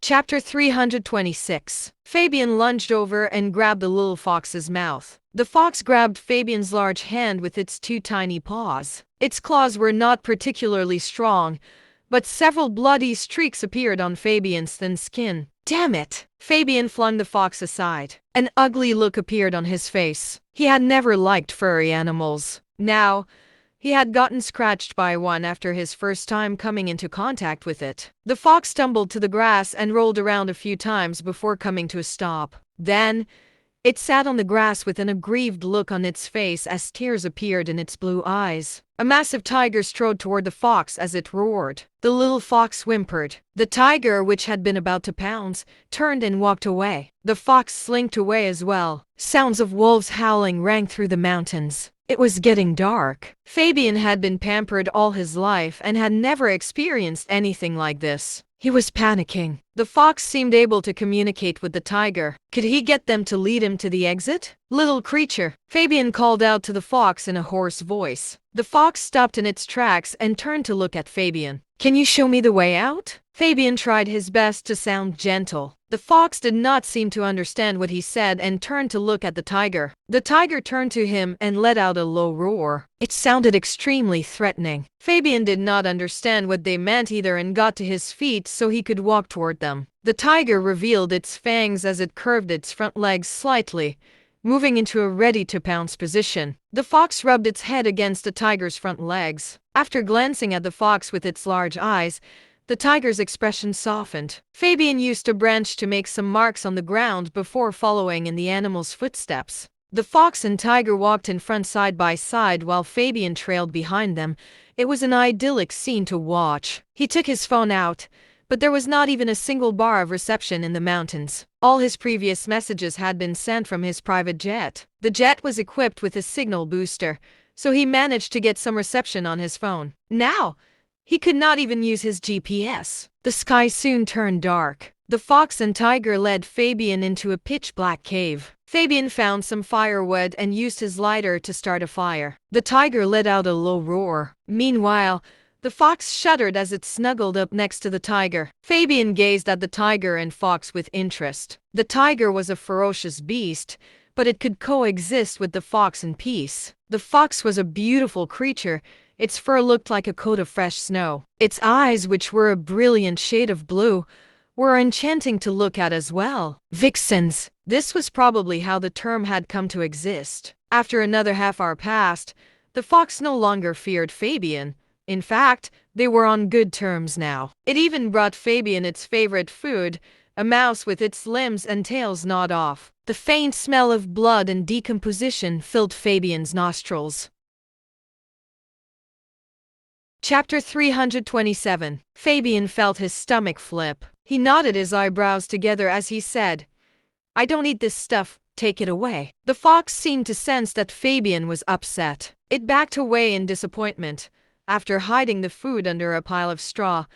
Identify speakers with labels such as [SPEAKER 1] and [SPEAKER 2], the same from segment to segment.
[SPEAKER 1] Chapter 326. Fabian lunged over and grabbed the little fox's mouth. The fox grabbed Fabian's large hand with its two tiny paws. Its claws were not particularly strong, but several bloody streaks appeared on Fabian's thin skin. Damn it! Fabian flung the fox aside. An ugly look appeared on his face. He had never liked furry animals. Now, he had gotten scratched by one after his first time coming into contact with it. The fox stumbled to the grass and rolled around a few times before coming to a stop. Then, it sat on the grass with an aggrieved look on its face as tears appeared in its blue eyes. A massive tiger strode toward the fox as it roared. The little fox whimpered. The tiger, which had been about to pounce, turned and walked away. The fox slinked away as well. Sounds of wolves howling rang through the mountains. It was getting dark. Fabian had been pampered all his life and had never experienced anything like this. He was panicking. The fox seemed able to communicate with the tiger. Could he get them to lead him to the exit? Little creature, Fabian called out to the fox in a hoarse voice. The fox stopped in its tracks and turned to look at Fabian. Can you show me the way out? Fabian tried his best to sound gentle. The fox did not seem to understand what he said and turned to look at the tiger. The tiger turned to him and let out a low roar. It sounded extremely threatening. Fabian did not understand what they meant either and got to his feet so he could walk toward them. The tiger revealed its fangs as it curved its front legs slightly, moving into a ready-to-pounce position. The fox rubbed its head against the tiger's front legs. After glancing at the fox with its large eyes, the tiger's expression softened. Fabian used a branch to make some marks on the ground before following in the animal's footsteps. The fox and tiger walked in front side by side while Fabian trailed behind them. It was an idyllic scene to watch. He took his phone out, but there was not even a single bar of reception in the mountains. All his previous messages had been sent from his private jet. The jet was equipped with a signal booster, so he managed to get some reception on his phone. Now, he could not even use his GPS. The sky soon turned dark. The fox and tiger led Fabian into a pitch-black cave. Fabian found some firewood and used his lighter to start a fire. The tiger let out a low roar. Meanwhile, the fox shuddered as it snuggled up next to the tiger. Fabian gazed at the tiger and fox with interest. The tiger was a ferocious beast, but it could coexist with the fox in peace. The fox was a beautiful creature. Its fur looked like a coat of fresh snow. Its eyes, which were a brilliant shade of blue, were enchanting to look at as well. Vixens. This was probably how the term had come to exist. After another half hour passed, the fox no longer feared Fabian. In fact, they were on good terms now. It even brought Fabian its favorite food, a mouse with its limbs and tails gnawed off. The faint smell of blood and decomposition filled Fabian's nostrils. Chapter 327. Fabian felt his stomach flip. He knotted his eyebrows together as he said, "I don't eat this stuff, take it away." The fox seemed to sense that Fabian was upset. It backed away in disappointment. After hiding the food under a pile of straw,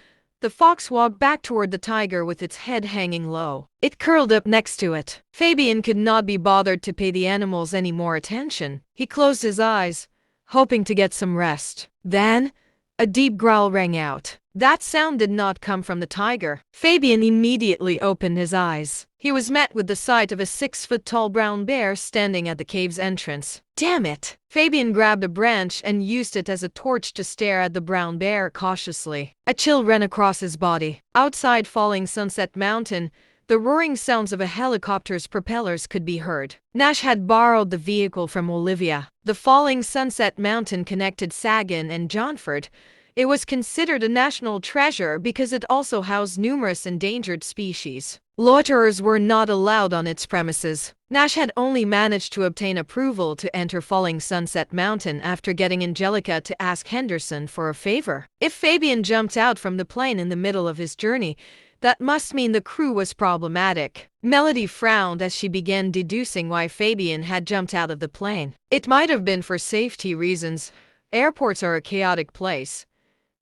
[SPEAKER 1] the fox walked back toward the tiger with its head hanging low. It curled up next to it. Fabian could not be bothered to pay the animals any more attention. He closed his eyes, hoping to get some rest. Then, a deep growl rang out. That sound did not come from the tiger. Fabian immediately opened his eyes. He was met with the sight of a 6-foot-tall brown bear standing at the cave's entrance. Damn it! Fabian grabbed a branch and used it as a torch to stare at the brown bear cautiously. A chill ran across his body. Outside Falling Sunset Mountain, the roaring sounds of a helicopter's propellers could be heard. Nash had borrowed the vehicle from Olivia. The Falling Sunset Mountain connected Sagan and Johnford. It was considered a national treasure because it also housed numerous endangered species. Loiterers were not allowed on its premises. Nash had only managed to obtain approval to enter Falling Sunset Mountain after getting Angelica to ask Henderson for a favor. If Fabian jumped out from the plane in the middle of his journey, that must mean the crew was problematic. Melody frowned as she began deducing why Fabian had jumped out of the plane. It might have been for safety reasons. Airports are a chaotic place.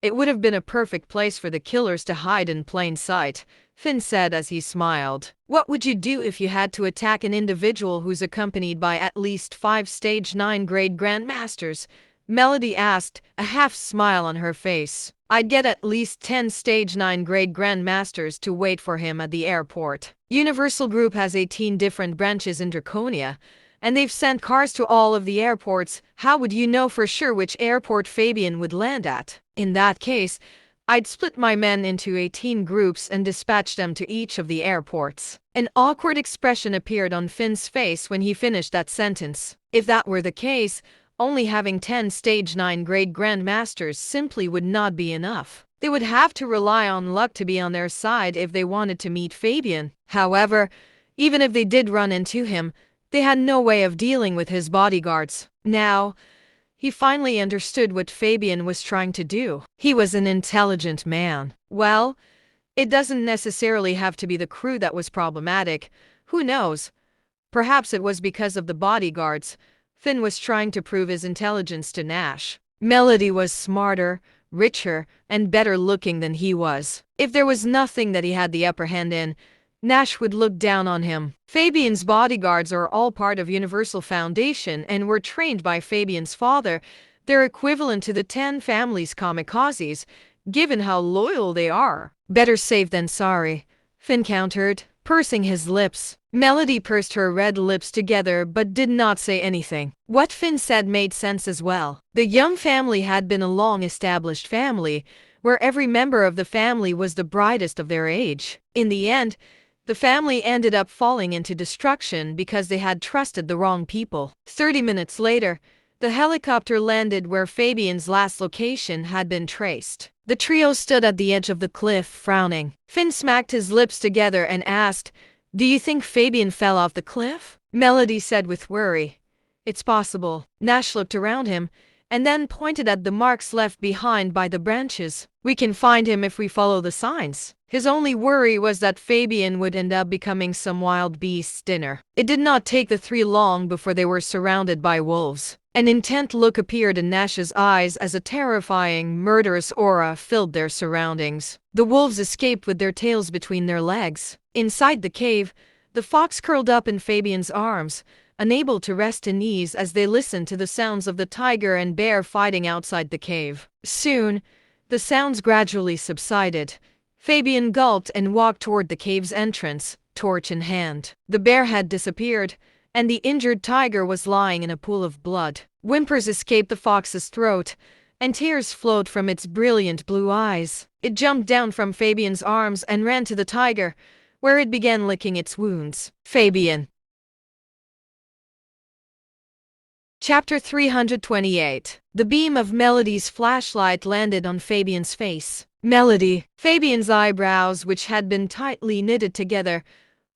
[SPEAKER 1] It would have been a perfect place for the killers to hide in plain sight, Finn said as he smiled. What would you do if you had to attack an individual who's accompanied by at least 5 Stage 9 grade grandmasters? Melody asked, a half smile on her face. I'd get at least 10 Stage 9 grade Grandmasters to wait for him at the airport. Universal Group has 18 different branches in Draconia, and they've sent cars to all of the airports. How would you know for sure which airport Fabian would land at? In that case, I'd split my men into 18 groups and dispatch them to each of the airports. An awkward expression appeared on Finn's face when he finished that sentence. If that were the case, only having 10 Stage 9 grade Grandmasters simply would not be enough. They would have to rely on luck to be on their side if they wanted to meet Fabian. However, even if they did run into him, they had no way of dealing with his bodyguards. Now, he finally understood what Fabian was trying to do. He was an intelligent man. Well, it doesn't necessarily have to be the crew that was problematic. Who knows? Perhaps it was because of the bodyguards. Finn was trying to prove his intelligence to Nash. Melody was smarter, richer, and better looking than he was. If there was nothing that he had the upper hand in, Nash would look down on him. Fabian's bodyguards are all part of Universal Foundation and were trained by Fabian's father. They're equivalent to the 10 families kamikazes, given how loyal they are. Better safe than sorry, Finn countered, pursing his lips. Melody pursed her red lips together but did not say anything. What Finn said made sense as well. The Young family had been a long-established family, where every member of the family was the brightest of their age. In the end, the family ended up falling into destruction because they had trusted the wrong people. 30 minutes later, the helicopter landed where Fabian's last location had been traced. The trio stood at the edge of the cliff, frowning. Finn smacked his lips together and asked, "Do you think Fabian fell off the cliff?" Melody said with worry, "It's possible." Nash looked around him and then pointed at the marks left behind by the branches. "We can find him if we follow the signs." His only worry was that Fabian would end up becoming some wild beast's dinner. It did not take the three long before they were surrounded by wolves. An intent look appeared in Nash's eyes as a terrifying, murderous aura filled their surroundings. The wolves escaped with their tails between their legs. Inside the cave, the fox curled up in Fabian's arms, unable to rest in ease as they listened to the sounds of the tiger and bear fighting outside the cave. Soon, the sounds gradually subsided. Fabian gulped and walked toward the cave's entrance, torch in hand. The bear had disappeared, and the injured tiger was lying in a pool of blood. Whimpers escaped the fox's throat, and tears flowed from its brilliant blue eyes. It jumped down from Fabian's arms and ran to the tiger, where it began licking its wounds. Fabian. Chapter 328. The beam of Melody's flashlight landed on Fabian's face. Melody. Fabian's eyebrows, which had been tightly knitted together,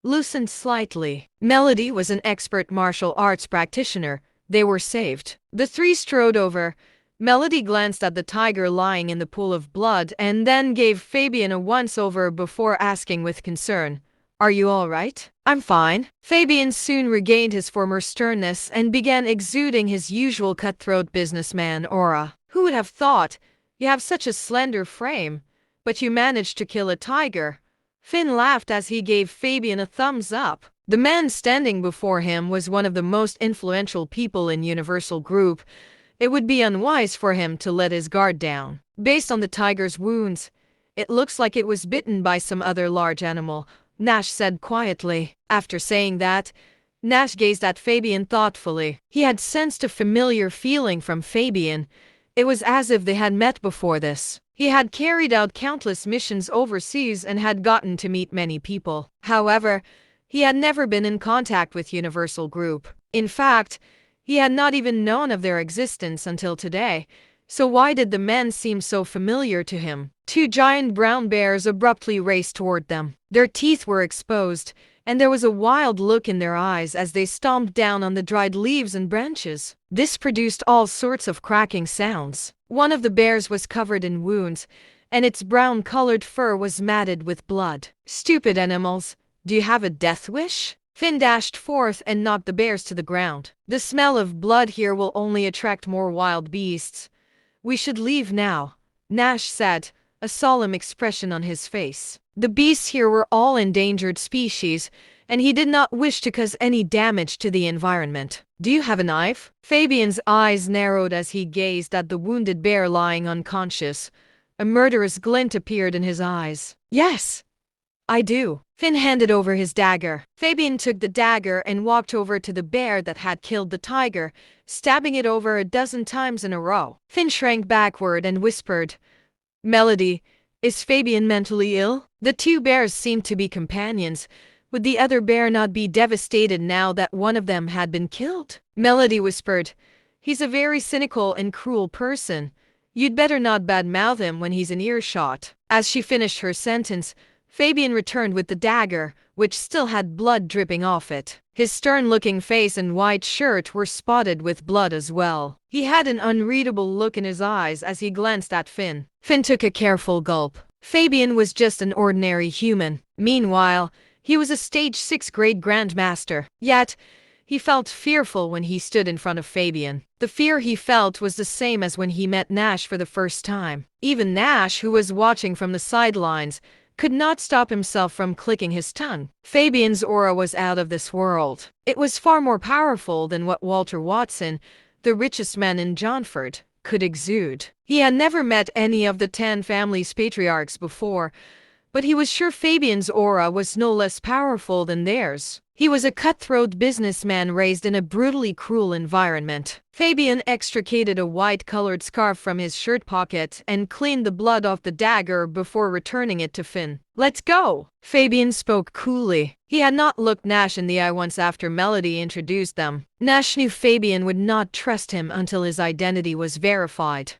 [SPEAKER 1] loosened slightly. Melody was an expert martial arts practitioner. They were saved. The three strode over. Melody glanced at the tiger lying in the pool of blood and then gave Fabian a once-over before asking with concern, "Are you all right?" "I'm fine." Fabian soon regained his former sternness and began exuding his usual cutthroat businessman aura. "Who would have thought? You have such a slender frame, but you managed to kill a tiger." Finn laughed as he gave Fabian a thumbs up. The man standing before him was one of the most influential people in Universal Group. It would be unwise for him to let his guard down. Based on the tiger's wounds, it looks like it was bitten by some other large animal, Nash said quietly. After saying that, Nash gazed at Fabian thoughtfully. He had sensed a familiar feeling from Fabian. It was as if they had met before this. He had carried out countless missions overseas and had gotten to meet many people. However, he had never been in contact with Universal Group. In fact, he had not even known of their existence until today. So why did the men seem so familiar to him? Two giant brown bears abruptly raced toward them. Their teeth were exposed, and there was a wild look in their eyes as they stomped down on the dried leaves and branches. This produced all sorts of cracking sounds. One of the bears was covered in wounds, and its brown-colored fur was matted with blood. "Stupid animals, do you have a death wish?" Finn dashed forth and knocked the bears to the ground. "The smell of blood here will only attract more wild beasts. We should leave now," Nash said, a solemn expression on his face. The beasts here were all endangered species, and he did not wish to cause any damage to the environment. "Do you have a knife?" Fabian's eyes narrowed as he gazed at the wounded bear lying unconscious. A murderous glint appeared in his eyes. Yes, I do. Finn handed over his dagger. Fabian took the dagger and walked over to the bear that had killed the tiger, stabbing it over a dozen times in a row. Finn shrank backward and whispered, Melody, is Fabian mentally ill? The two bears seemed to be companions. Would the other bear not be devastated now that one of them had been killed? Melody whispered, He's a very cynical and cruel person. You'd better not badmouth him when he's in earshot. As she finished her sentence, Fabian returned with the dagger, which still had blood dripping off it. His stern-looking face and white shirt were spotted with blood as well. He had an unreadable look in his eyes as he glanced at Finn. Finn took a careful gulp. Fabian was just an ordinary human. Meanwhile, he was a stage 6 grade grandmaster. Yet, he felt fearful when he stood in front of Fabian. The fear he felt was the same as when he met Nash for the first time. Even Nash, who was watching from the sidelines, could not stop himself from clicking his tongue. Fabian's aura was out of this world. It was far more powerful than what Walter Watson, the richest man in Johnford, could exude. He had never met any of the 10 family's patriarchs before, but he was sure Fabian's aura was no less powerful than theirs. He was a cutthroat businessman raised in a brutally cruel environment. Fabian extricated a white-colored scarf from his shirt pocket and cleaned the blood off the dagger before returning it to Finn. Let's go! Fabian spoke coolly. He had not looked Nash in the eye once after Melody introduced them. Nash knew Fabian would not trust him until his identity was verified.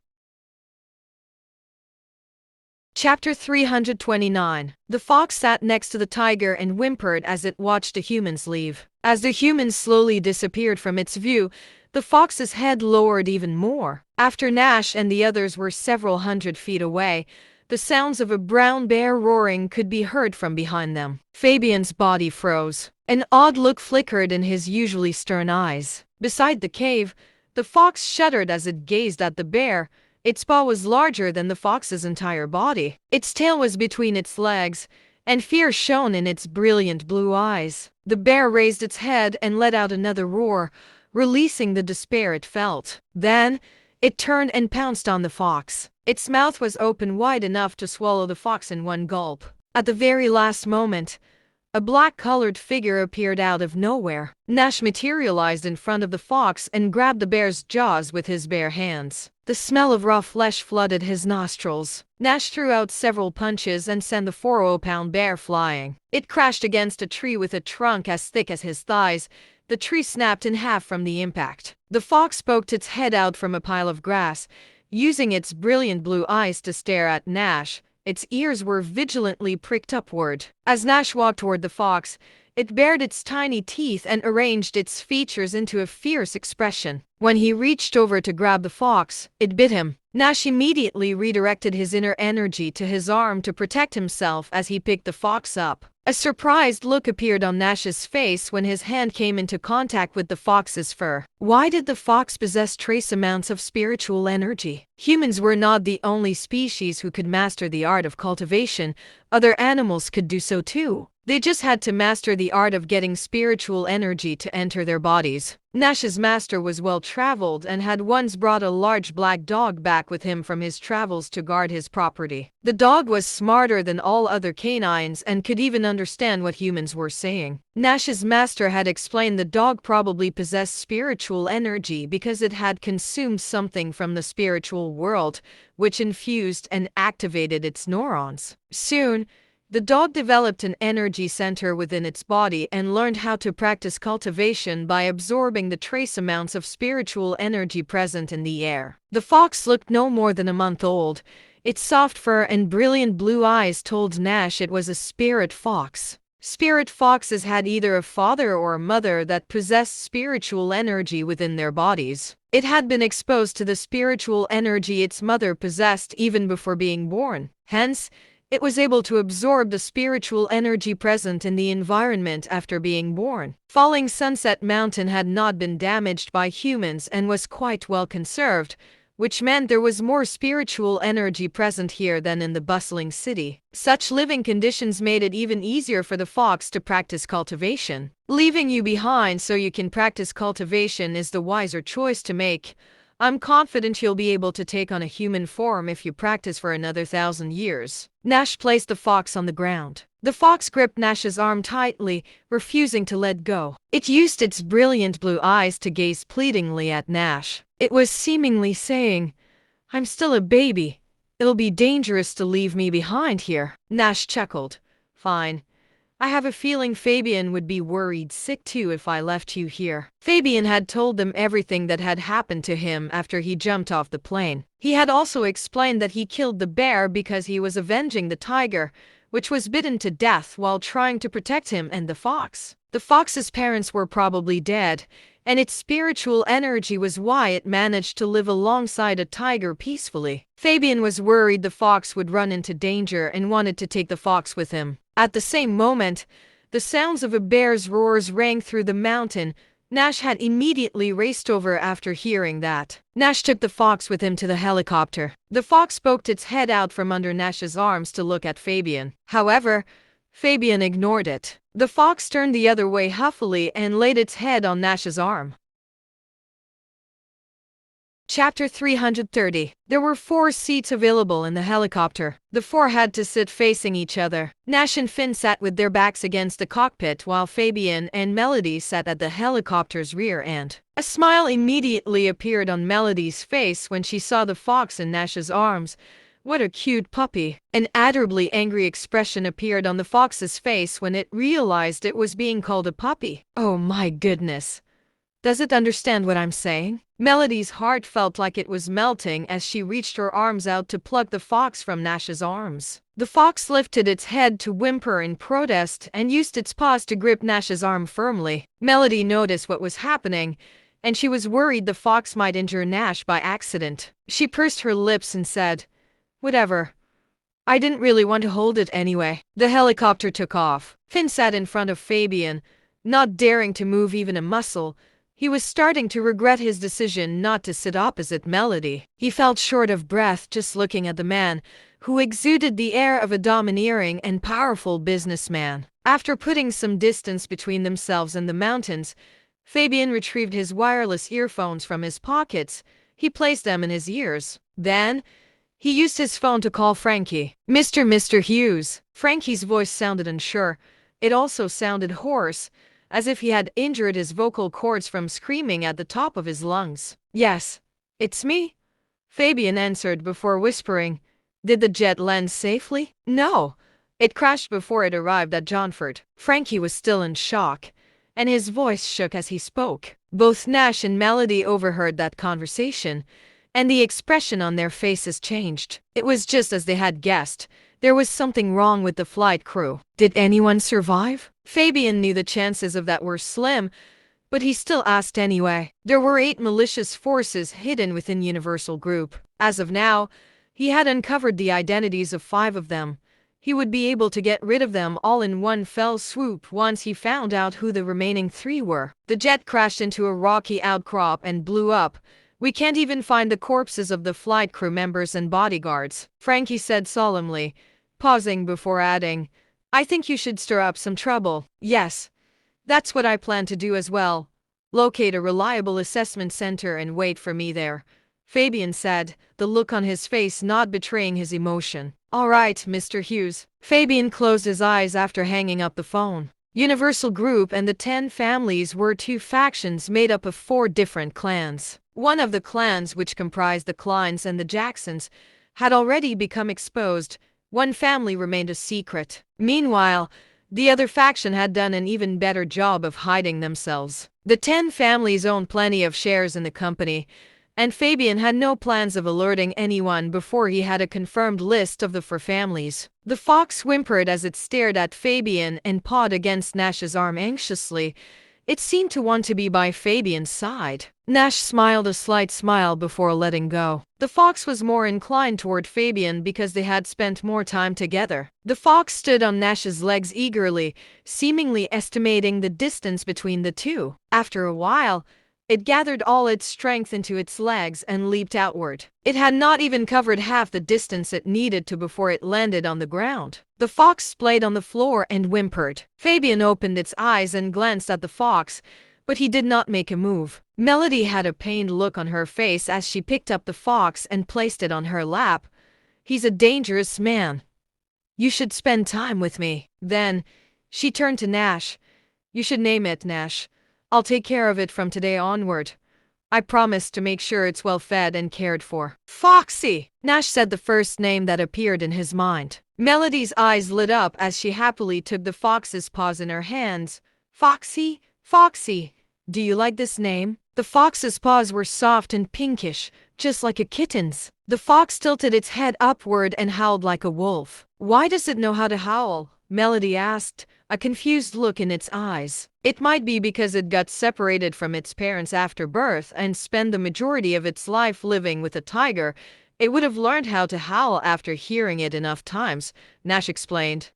[SPEAKER 1] Chapter 329. The fox sat next to the tiger and whimpered as it watched the humans leave. As the humans slowly disappeared from its view, the fox's head lowered even more. After Nash and the others were several hundred feet away, the sounds of a brown bear roaring could be heard from behind them. Fabian's body froze. An odd look flickered in his usually stern eyes. Beside the cave, the fox shuddered as it gazed at the bear. Its paw was larger than the fox's entire body. Its tail was between its legs, and fear shone in its brilliant blue eyes. The bear raised its head and let out another roar, releasing the despair it felt. Then, it turned and pounced on the fox. Its mouth was open wide enough to swallow the fox in one gulp. At the very last moment, a black-colored figure appeared out of nowhere. Nash materialized in front of the fox and grabbed the bear's jaws with his bare hands. The smell of raw flesh flooded his nostrils. Nash threw out several punches and sent the 40-pound bear flying. It crashed against a tree with a trunk as thick as his thighs. The tree snapped in half from the impact. The fox poked its head out from a pile of grass, using its brilliant blue eyes to stare at Nash. Its ears were vigilantly pricked upward. As Nash walked toward the fox, it bared its tiny teeth and arranged its features into a fierce expression. When he reached over to grab the fox, it bit him. Nash immediately redirected his inner energy to his arm to protect himself as he picked the fox up. A surprised look appeared on Nash's face when his hand came into contact with the fox's fur. Why did the fox possess trace amounts of spiritual energy? Humans were not the only species who could master the art of cultivation. Other animals could do so too. They just had to master the art of getting spiritual energy to enter their bodies. Nash's master was well-traveled and had once brought a large black dog back with him from his travels to guard his property. The dog was smarter than all other canines and could even understand what humans were saying. Nash's master had explained the dog probably possessed spiritual energy because it had consumed something from the spiritual world, which infused and activated its neurons. Soon, the dog developed an energy center within its body and learned how to practice cultivation by absorbing the trace amounts of spiritual energy present in the air. The fox looked no more than a month old. Its soft fur and brilliant blue eyes told Nash it was a spirit fox. Spirit foxes had either a father or a mother that possessed spiritual energy within their bodies. It had been exposed to the spiritual energy its mother possessed even before being born. Hence, it was able to absorb the spiritual energy present in the environment after being born. Falling Sunset Mountain had not been damaged by humans and was quite well conserved, which meant there was more spiritual energy present here than in the bustling city. Such living conditions made it even easier for the fox to practice cultivation. Leaving you behind so you can practice cultivation is the wiser choice to make. I'm confident you'll be able to take on a human form if you practice for another 1,000 years. Nash placed the fox on the ground. The fox gripped Nash's arm tightly, refusing to let go. It used its brilliant blue eyes to gaze pleadingly at Nash. It was seemingly saying, "I'm still a baby. It'll be dangerous to leave me behind here." Nash chuckled. "Fine. I have a feeling Fabian would be worried sick too if I left you here." Fabian had told them everything that had happened to him after he jumped off the plane. He had also explained that he killed the bear because he was avenging the tiger, which was bitten to death while trying to protect him and the fox. The fox's parents were probably dead, and its spiritual energy was why it managed to live alongside a tiger peacefully. Fabian was worried the fox would run into danger and wanted to take the fox with him. At the same moment, the sounds of a bear's roars rang through the mountain. Nash had immediately raced over after hearing that. Nash took the fox with him to the helicopter. The fox poked its head out from under Nash's arms to look at Fabian. However, Fabian ignored it. The fox turned the other way huffily and laid its head on Nash's arm. Chapter 330. There were 4 seats available in the helicopter. The 4 had to sit facing each other. Nash and Finn sat with their backs against the cockpit while Fabian and Melody sat at the helicopter's rear end. A smile immediately appeared on Melody's face when she saw the fox in Nash's arms. What a cute puppy. An adorably angry expression appeared on the fox's face when it realized it was being called a puppy. Oh my goodness. Does it understand what I'm saying? Melody's heart felt like it was melting as she reached her arms out to pluck the fox from Nash's arms. The fox lifted its head to whimper in protest and used its paws to grip Nash's arm firmly. Melody noticed what was happening, and she was worried the fox might injure Nash by accident. She pursed her lips and said, "Whatever. I didn't really want to hold it anyway." The helicopter took off. Finn sat in front of Fabian, not daring to move even a muscle. He was starting to regret his decision not to sit opposite Melody. He felt short of breath just looking at the man, who exuded the air of a domineering and powerful businessman. After putting some distance between themselves and the mountains, Fabian retrieved his wireless earphones from his pockets. He placed them in his ears. Then, he used his phone to call Frankie. Mr. Hughes." Frankie's voice sounded unsure. It also sounded hoarse, as if he had injured his vocal cords from screaming at the top of his lungs. "Yes, it's me," Fabian answered before whispering. "Did the jet land safely?" "No. It crashed before it arrived at Johnford." Frankie was still in shock, and his voice shook as he spoke. Both Nash and Melody overheard that conversation, and the expression on their faces changed. It was just as they had guessed. There was something wrong with the flight crew. Did anyone survive? Fabian knew the chances of that were slim, but he still asked anyway. There were 8 malicious forces hidden within Universal Group. As of now, he had uncovered the identities of 5 of them. He would be able to get rid of them all in one fell swoop once he found out who the remaining 3 were. The jet crashed into a rocky outcrop and blew up. "We can't even find the corpses of the flight crew members and bodyguards," Frankie said solemnly, pausing before adding, "I think you should stir up some trouble." "Yes, that's what I plan to do as well. Locate a reliable assessment center and wait for me there," Fabian said, the look on his face not betraying his emotion. "All right, Mr. Hughes." Fabian closed his eyes after hanging up the phone. Universal Group and the 10 families were 2 factions made up of 4 different clans. One of the clans, which comprised the Kleins and the Jacksons, had already become exposed. One family remained a secret. Meanwhile, the other faction had done an even better job of hiding themselves. The 10 families owned plenty of shares in the company, and Fabian had no plans of alerting anyone before he had a confirmed list of the 4 families. The fox whimpered as it stared at Fabian and pawed against Nash's arm anxiously. It seemed to want to be by Fabian's side. Nash smiled a slight smile before letting go. The fox was more inclined toward Fabian because they had spent more time together. The fox stood on Nash's legs eagerly, seemingly estimating the distance between the 2. After a while, it gathered all its strength into its legs and leaped outward. It had not even covered half the distance it needed to before it landed on the ground. The fox splayed on the floor and whimpered. Fabian opened its eyes and glanced at the fox, but he did not make a move. Melody had a pained look on her face as she picked up the fox and placed it on her lap. "He's a dangerous man. You should spend time with me." Then, she turned to Nash. "You should name it, Nash. I'll take care of it from today onward. I promise to make sure it's well fed and cared for." "Foxy!" Nash said the first name that appeared in his mind. Melody's eyes lit up as she happily took the fox's paws in her hands. "Foxy, Foxy, do you like this name?" The fox's paws were soft and pinkish, just like a kitten's. The fox tilted its head upward and howled like a wolf. "Why does it know how to howl?" Melody asked, a confused look in its eyes. "It might be because it got separated from its parents after birth and spent the majority of its life living with a tiger. It would have learned how to howl after hearing it enough times," Nash explained.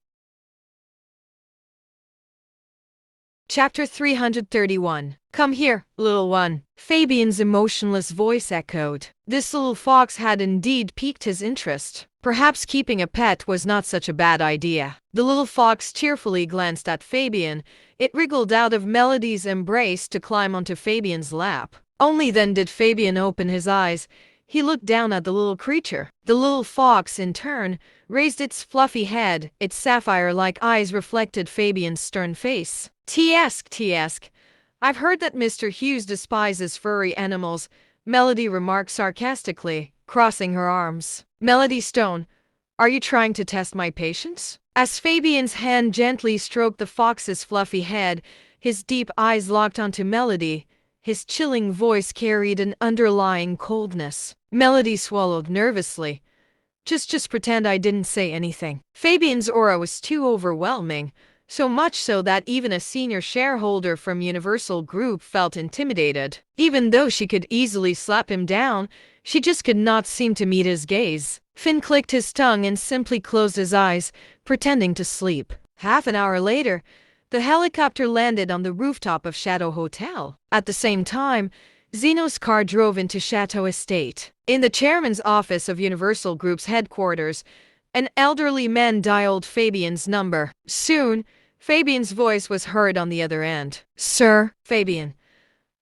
[SPEAKER 1] Chapter 331. "Come here, little one." Fabian's emotionless voice echoed. This little fox had indeed piqued his interest. Perhaps keeping a pet was not such a bad idea. The little fox cheerfully glanced at Fabian. It wriggled out of Melody's embrace to climb onto Fabian's lap. Only then did Fabian open his eyes. He looked down at the little creature. The little fox, in turn, raised its fluffy head. Its sapphire-like eyes reflected Fabian's stern face. Tsk. I've heard that Mr. Hughes despises furry animals," Melody remarked sarcastically, crossing her arms. "Melody Stone, are you trying to test my patience?" As Fabian's hand gently stroked the fox's fluffy head, his deep eyes locked onto Melody. His chilling voice carried an underlying coldness. Melody swallowed nervously. Just pretend I didn't say anything." Fabian's aura was too overwhelming, so much so that even a senior shareholder from Universal Group felt intimidated. Even though she could easily slap him down, she just could not seem to meet his gaze. Finn clicked his tongue and simply closed his eyes, pretending to sleep. Half an hour later, the helicopter landed on the rooftop of Chateau Hotel. At the same time, Zeno's car drove into Chateau Estate. In the chairman's office of Universal Group's headquarters, an elderly man dialed Fabian's number. Soon, Fabian's voice was heard on the other end. "Sir, Fabian,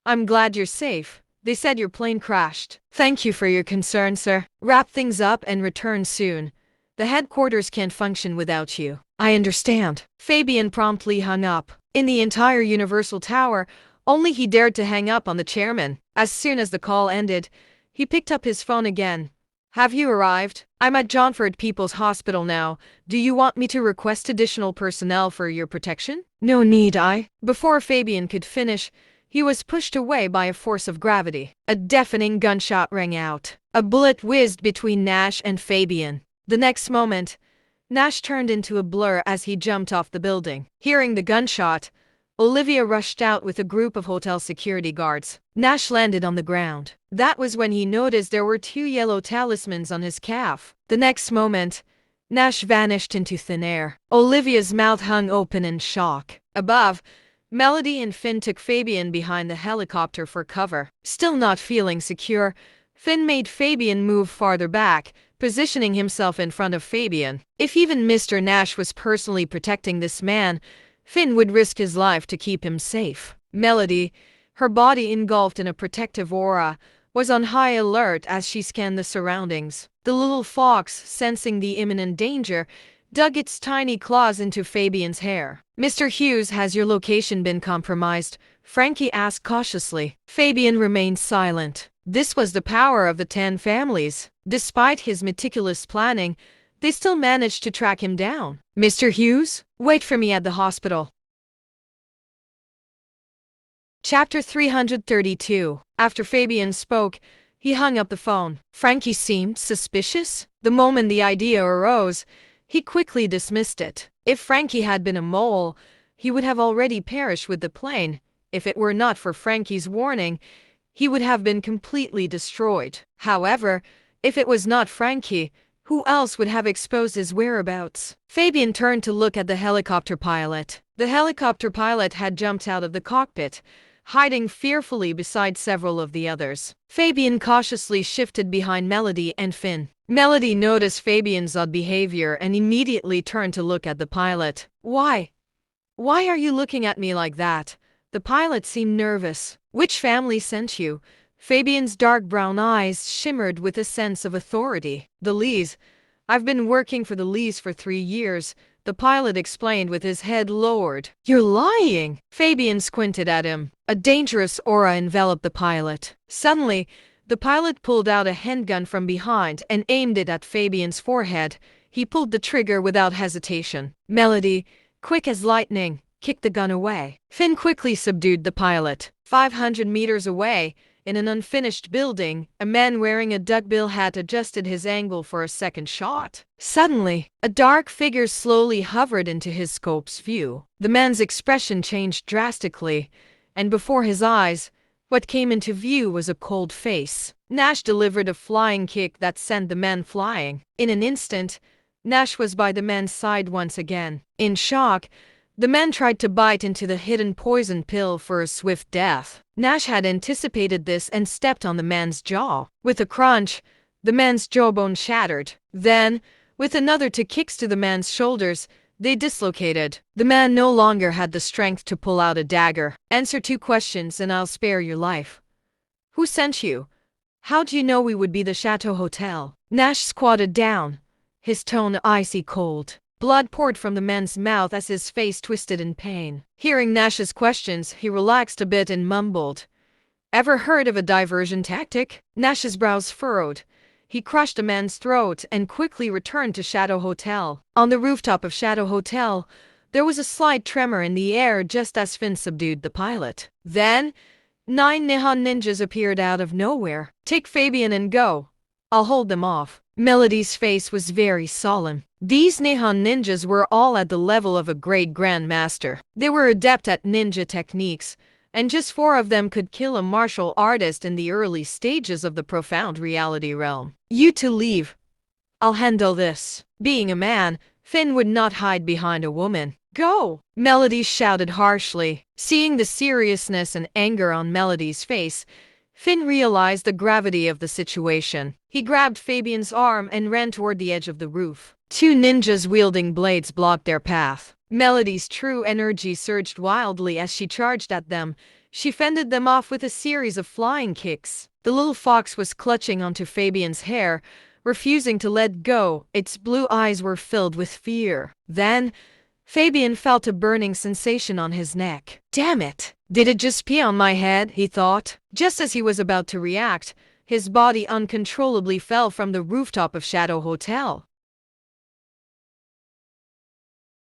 [SPEAKER 1] I'm glad you're safe. They said your plane crashed. Thank you for your concern, sir. Wrap things up and return soon. The headquarters can't function without you." "I understand." Fabian promptly hung up. In the entire Universal Tower, only he dared to hang up on the chairman. As soon as the call ended, he picked up his phone again. "Have you arrived? I'm at Johnford People's Hospital now. Do you want me to request additional personnel for your protection?" "No need, Before Fabian could finish, he was pushed away by a force of gravity. A deafening gunshot rang out. A bullet whizzed between Nash and Fabian. The next moment, Nash turned into a blur as he jumped off the building. Hearing the gunshot, Olivia rushed out with a group of hotel security guards. Nash landed on the ground. That was when he noticed there were 2 yellow talismans on his calf. The next moment, Nash vanished into thin air. Olivia's mouth hung open in shock. Above, Melody and Finn took Fabian behind the helicopter for cover. Still not feeling secure, Finn made Fabian move farther back, positioning himself in front of Fabian. If even Mr. Nash was personally protecting this man, Finn would risk his life to keep him safe. Melody, her body engulfed in a protective aura, was on high alert as she scanned the surroundings. The little fox, sensing the imminent danger, dug its tiny claws into Fabian's hair. "Mr. Hughes, has your location been compromised?" Frankie asked cautiously. Fabian remained silent. This was the power of the 10 families. Despite his meticulous planning, they still managed to track him down. "Mr. Hughes, wait for me at the hospital." Chapter 332. After Fabian spoke, he hung up the phone. Frankie seemed suspicious. The moment the idea arose, he quickly dismissed it. If Frankie had been a mole, he would have already perished with the plane. If it were not for Frankie's warning, he would have been completely destroyed. However, if it was not Frankie, who else would have exposed his whereabouts? Fabian turned to look at the helicopter pilot. The helicopter pilot had jumped out of the cockpit, hiding fearfully beside several of the others. Fabian cautiously shifted behind Melody and Finn. Melody noticed Fabian's odd behavior and immediately turned to look at the pilot. Why are you looking at me like that?" The pilot seemed nervous. "Which family sent you?" Fabian's dark brown eyes shimmered with a sense of authority. "The Lees. I've been working for the Lees for 3 years," the pilot explained with his head lowered. "You're lying!" Fabian squinted at him. A dangerous aura enveloped the pilot. Suddenly, the pilot pulled out a handgun from behind and aimed it at Fabian's forehead. He pulled the trigger without hesitation. Melody, quick as lightning, kicked the gun away. Finn quickly subdued the pilot. 500 meters away, in an unfinished building, a man wearing a duckbill hat adjusted his angle for a second shot. Suddenly, a dark figure slowly hovered into his scope's view. The man's expression changed drastically, and before his eyes, what came into view was a cold face. Nash delivered a flying kick that sent the man flying. In an instant, Nash was by the man's side once again. In shock, the man tried to bite into the hidden poison pill for a swift death. Nash had anticipated this and stepped on the man's jaw. With a crunch, the man's jawbone shattered. Then, with another two kicks to the man's shoulders, they dislocated. The man no longer had the strength to pull out a dagger. "Answer 2 questions and I'll spare your life. Who sent you? How'd you know we would be the Chateau Hotel?" Nash squatted down, his tone icy cold. Blood poured from the man's mouth as his face twisted in pain. Hearing Nash's questions, he relaxed a bit and mumbled, "Ever heard of a diversion tactic?" Nash's brows furrowed. He crushed the man's throat and quickly returned to Chateau Hotel. On the rooftop of Chateau Hotel, there was a slight tremor in the air just as Finn subdued the pilot. Then, 9 Nihon ninjas appeared out of nowhere. "Take Fabian and go. I'll hold them off." Melody's face was very solemn. These Nihon ninjas were all at the level of a great grandmaster. They were adept at ninja techniques, and just 4 of them could kill a martial artist in the early stages of the profound reality realm. "You two leave. I'll handle this." Being a man, Finn would not hide behind a woman. "Go!" Melody shouted harshly. Seeing the seriousness and anger on Melody's face, Finn realized the gravity of the situation. He grabbed Fabian's arm and ran toward the edge of the roof. 2 ninjas wielding blades blocked their path. Melody's true energy surged wildly as she charged at them. She fended them off with a series of flying kicks. The little fox was clutching onto Fabian's hair, refusing to let go. Its blue eyes were filled with fear. Then, Fabian felt a burning sensation on his neck. "Damn it! Did it just pee on my head?" he thought. Just as he was about to react, his body uncontrollably fell from the rooftop of Chateau Hotel.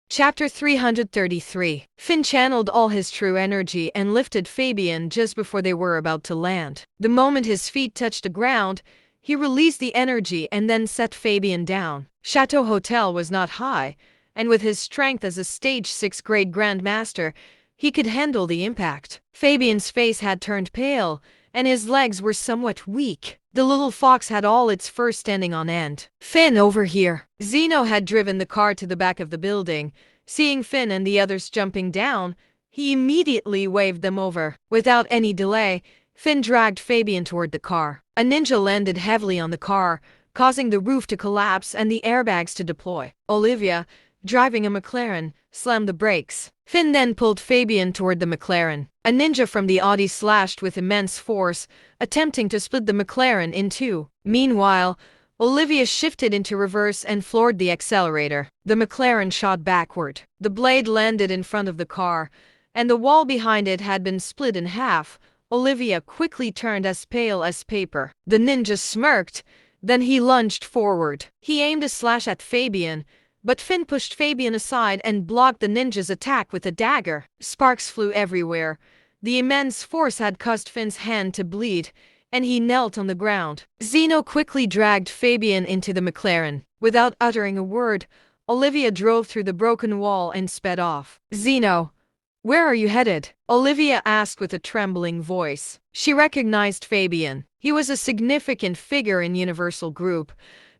[SPEAKER 1] Chapter 333. Finn channeled all his true energy and lifted Fabian just before they were about to land. The moment his feet touched the ground, he released the energy and then set Fabian down. Chateau Hotel was not high, and with his strength as a stage 6 grade grandmaster, he could handle the impact. Fabian's face had turned pale, and his legs were somewhat weak. The little fox had all its fur standing on end. "Finn, over here!" Zeno had driven the car to the back of the building. Seeing Finn and the others jumping down, he immediately waved them over. Without any delay, Finn dragged Fabian toward the car. A ninja landed heavily on the car, causing the roof to collapse and the airbags to deploy. Olivia, driving a McLaren, slammed the brakes. Finn then pulled Fabian toward the McLaren. A ninja from the Audi slashed with immense force, attempting to split the McLaren in 2. Meanwhile, Olivia shifted into reverse and floored the accelerator. The McLaren shot backward. The blade landed in front of the car, and the wall behind it had been split in half. Olivia quickly turned as pale as paper. The ninja smirked, then he lunged forward. He aimed a slash at Fabian, but Finn pushed Fabian aside and blocked the ninja's attack with a dagger. Sparks flew everywhere. The immense force had caused Finn's hand to bleed, and he knelt on the ground. Zeno quickly dragged Fabian into the McLaren. Without uttering a word, Olivia drove through the broken wall and sped off. "Zeno, where are you headed?" Olivia asked with a trembling voice. She recognized Fabian. He was a significant figure in Universal Group.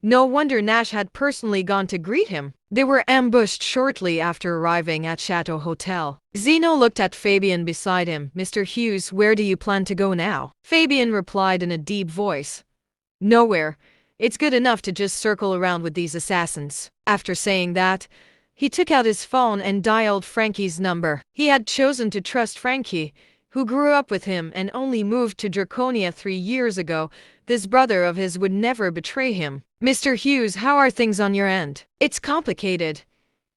[SPEAKER 1] No wonder Nash had personally gone to greet him. They were ambushed shortly after arriving at Chateau Hotel. Zeno looked at Fabian beside him. "Mr. Hughes, where do you plan to go now?" Fabian replied in a deep voice. "Nowhere. It's good enough to just circle around with these assassins." After saying that, He took out his phone and dialed Frankie's number. He had chosen to trust Frankie, who grew up with him and only moved to Draconia 3 years ago. This brother of his would never betray him. "Mr. Hughes, how are things on your end?" "It's complicated.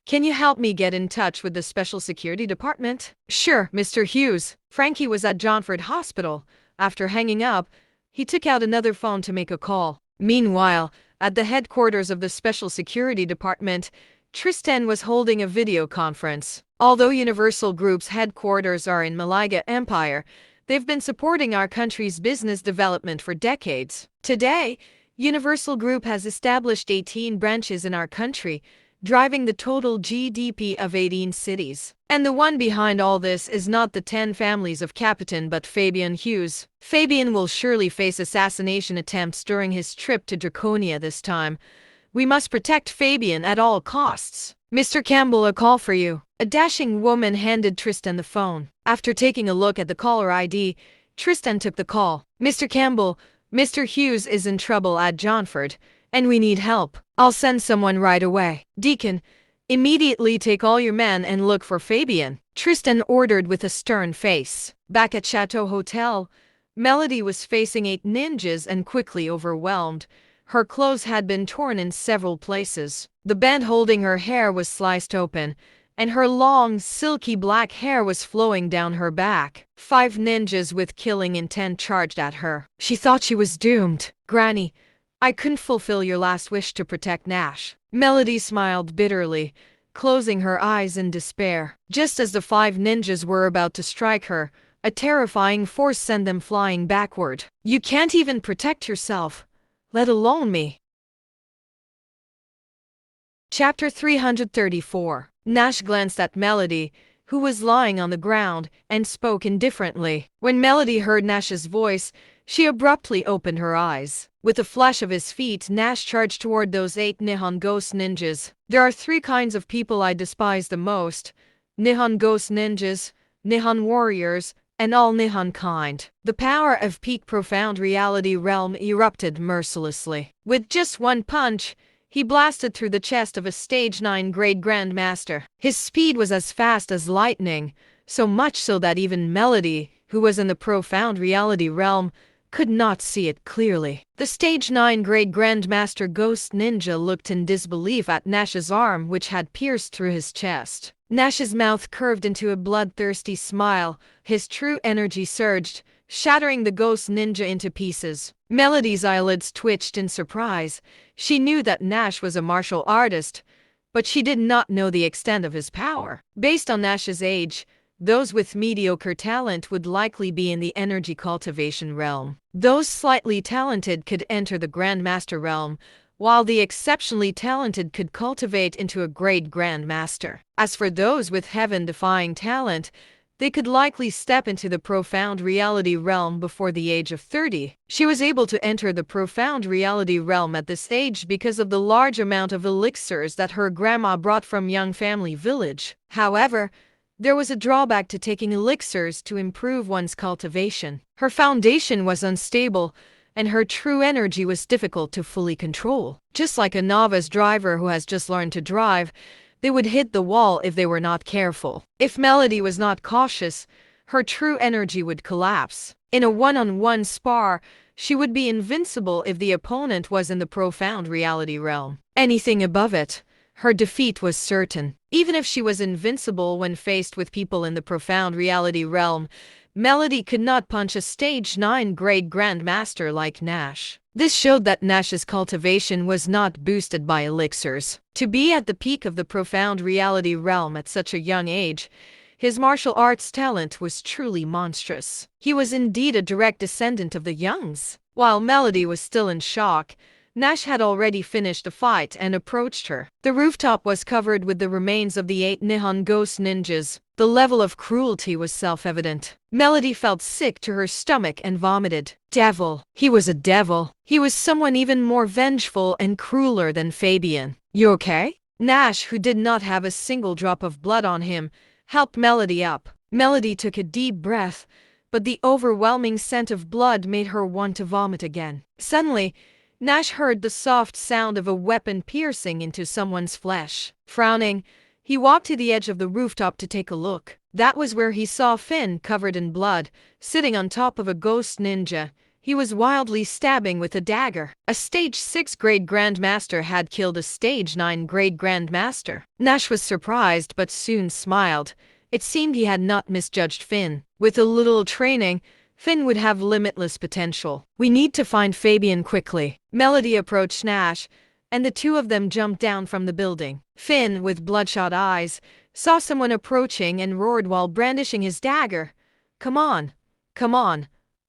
[SPEAKER 1] Can you help me get in touch with the Special Security Department?" "Sure, Mr. Hughes." Frankie was at Johnford Hospital. After hanging up, he took out another phone to make a call. Meanwhile, at the headquarters of the Special Security Department, Tristan was holding a video conference. Although Universal Group's headquarters are in Malaga Empire, they've been supporting our country's business development for decades. Today, Universal Group has established 18 branches in our country, driving the total GDP of 18 cities. And the one behind all this is not the 10 families of Capitan but Fabian Hughes. Fabian will surely face assassination attempts during his trip to Draconia this time. We must protect Fabian at all costs. "Mr. Campbell, a call for you." A dashing woman handed Tristan the phone. After taking a look at the caller ID, Tristan took the call. "Mr. Campbell, Mr. Hughes is in trouble at Johnford, and we need help." "I'll send someone right away." "Deacon, immediately take all your men and look for Fabian," Tristan ordered with a stern face. Back at Chateau Hotel, Melody was facing 8 ninjas and quickly overwhelmed. Her clothes had been torn in several places. The band holding her hair was sliced open, and her long, silky black hair was flowing down her back. 5 ninjas with killing intent charged at her. She thought she was doomed. "Granny, I couldn't fulfill your last wish to protect Nash." Melody smiled bitterly, closing her eyes in despair. Just as the 5 ninjas were about to strike her, a terrifying force sent them flying backward. "You can't even protect yourself, let alone me." Chapter 334. Nash glanced at Melody, who was lying on the ground, and spoke indifferently. When Melody heard Nash's voice, she abruptly opened her eyes. With a flash of his feet, Nash charged toward those 8 Nihon ghost ninjas. "There are 3 kinds of people I despise the most: Nihon ghost ninjas, Nihon warriors, and all Nihon kind." The power of peak profound reality realm erupted mercilessly. With just one punch, he blasted through the chest of a stage 9 grade grandmaster. His speed was as fast as lightning, so much so that even Melody, who was in the profound reality realm, could not see it clearly. The stage 9 grade grandmaster ghost ninja looked in disbelief at Nash's arm, which had pierced through his chest. Nash's mouth curved into a bloodthirsty smile. His true energy surged, shattering the ghost ninja into pieces. Melody's eyelids twitched in surprise. She knew that Nash was a martial artist, but she did not know the extent of his power. Based on Nash's age, those with mediocre talent would likely be in the energy cultivation realm. Those slightly talented could enter the Grandmaster realm, while the exceptionally talented could cultivate into a great Grandmaster. As for those with heaven-defying talent, they could likely step into the profound reality realm before the age of 30. She was able to enter the profound reality realm at this age because of the large amount of elixirs that her grandma brought from Young Family Village. However, there was a drawback to taking elixirs to improve one's cultivation. Her foundation was unstable, and her true energy was difficult to fully control. Just like a novice driver who has just learned to drive, they would hit the wall if they were not careful. If Melody was not cautious, her true energy would collapse. In a one-on-one spar, she would be invincible if the opponent was in the profound reality realm. Anything above it, her defeat was certain. Even if she was invincible when faced with people in the profound reality realm, Melody could not punch a stage 9 grade grandmaster like Nash. This showed that Nash's cultivation was not boosted by elixirs. To be at the peak of the profound reality realm at such a young age, his martial arts talent was truly monstrous. He was indeed a direct descendant of the Youngs. While Melody was still in shock, Nash had already finished the fight and approached her. The rooftop was covered with the remains of the 8 Nihon ghost ninjas. The level of cruelty was self-evident. Melody felt sick to her stomach and vomited. Devil. He was a devil. He was someone even more vengeful and crueler than Fabian. "You okay?" Nash, who did not have a single drop of blood on him, helped Melody up. Melody took a deep breath, but the overwhelming scent of blood made her want to vomit again. Suddenly, Nash heard the soft sound of a weapon piercing into someone's flesh. Frowning, He walked to the edge of the rooftop to take a look. That was where he saw Finn, covered in blood, sitting on top of a ghost ninja. He was wildly stabbing with a dagger. A Stage 6 grade Grandmaster had killed a Stage 9 grade Grandmaster. Nash was surprised but soon smiled. It seemed he had not misjudged Finn. With a little training, Finn would have limitless potential. We need to find Fabian quickly. Melody approached Nash, and the two of them jumped down from the building. Finn, with bloodshot eyes, saw someone approaching and roared while brandishing his dagger. Come on,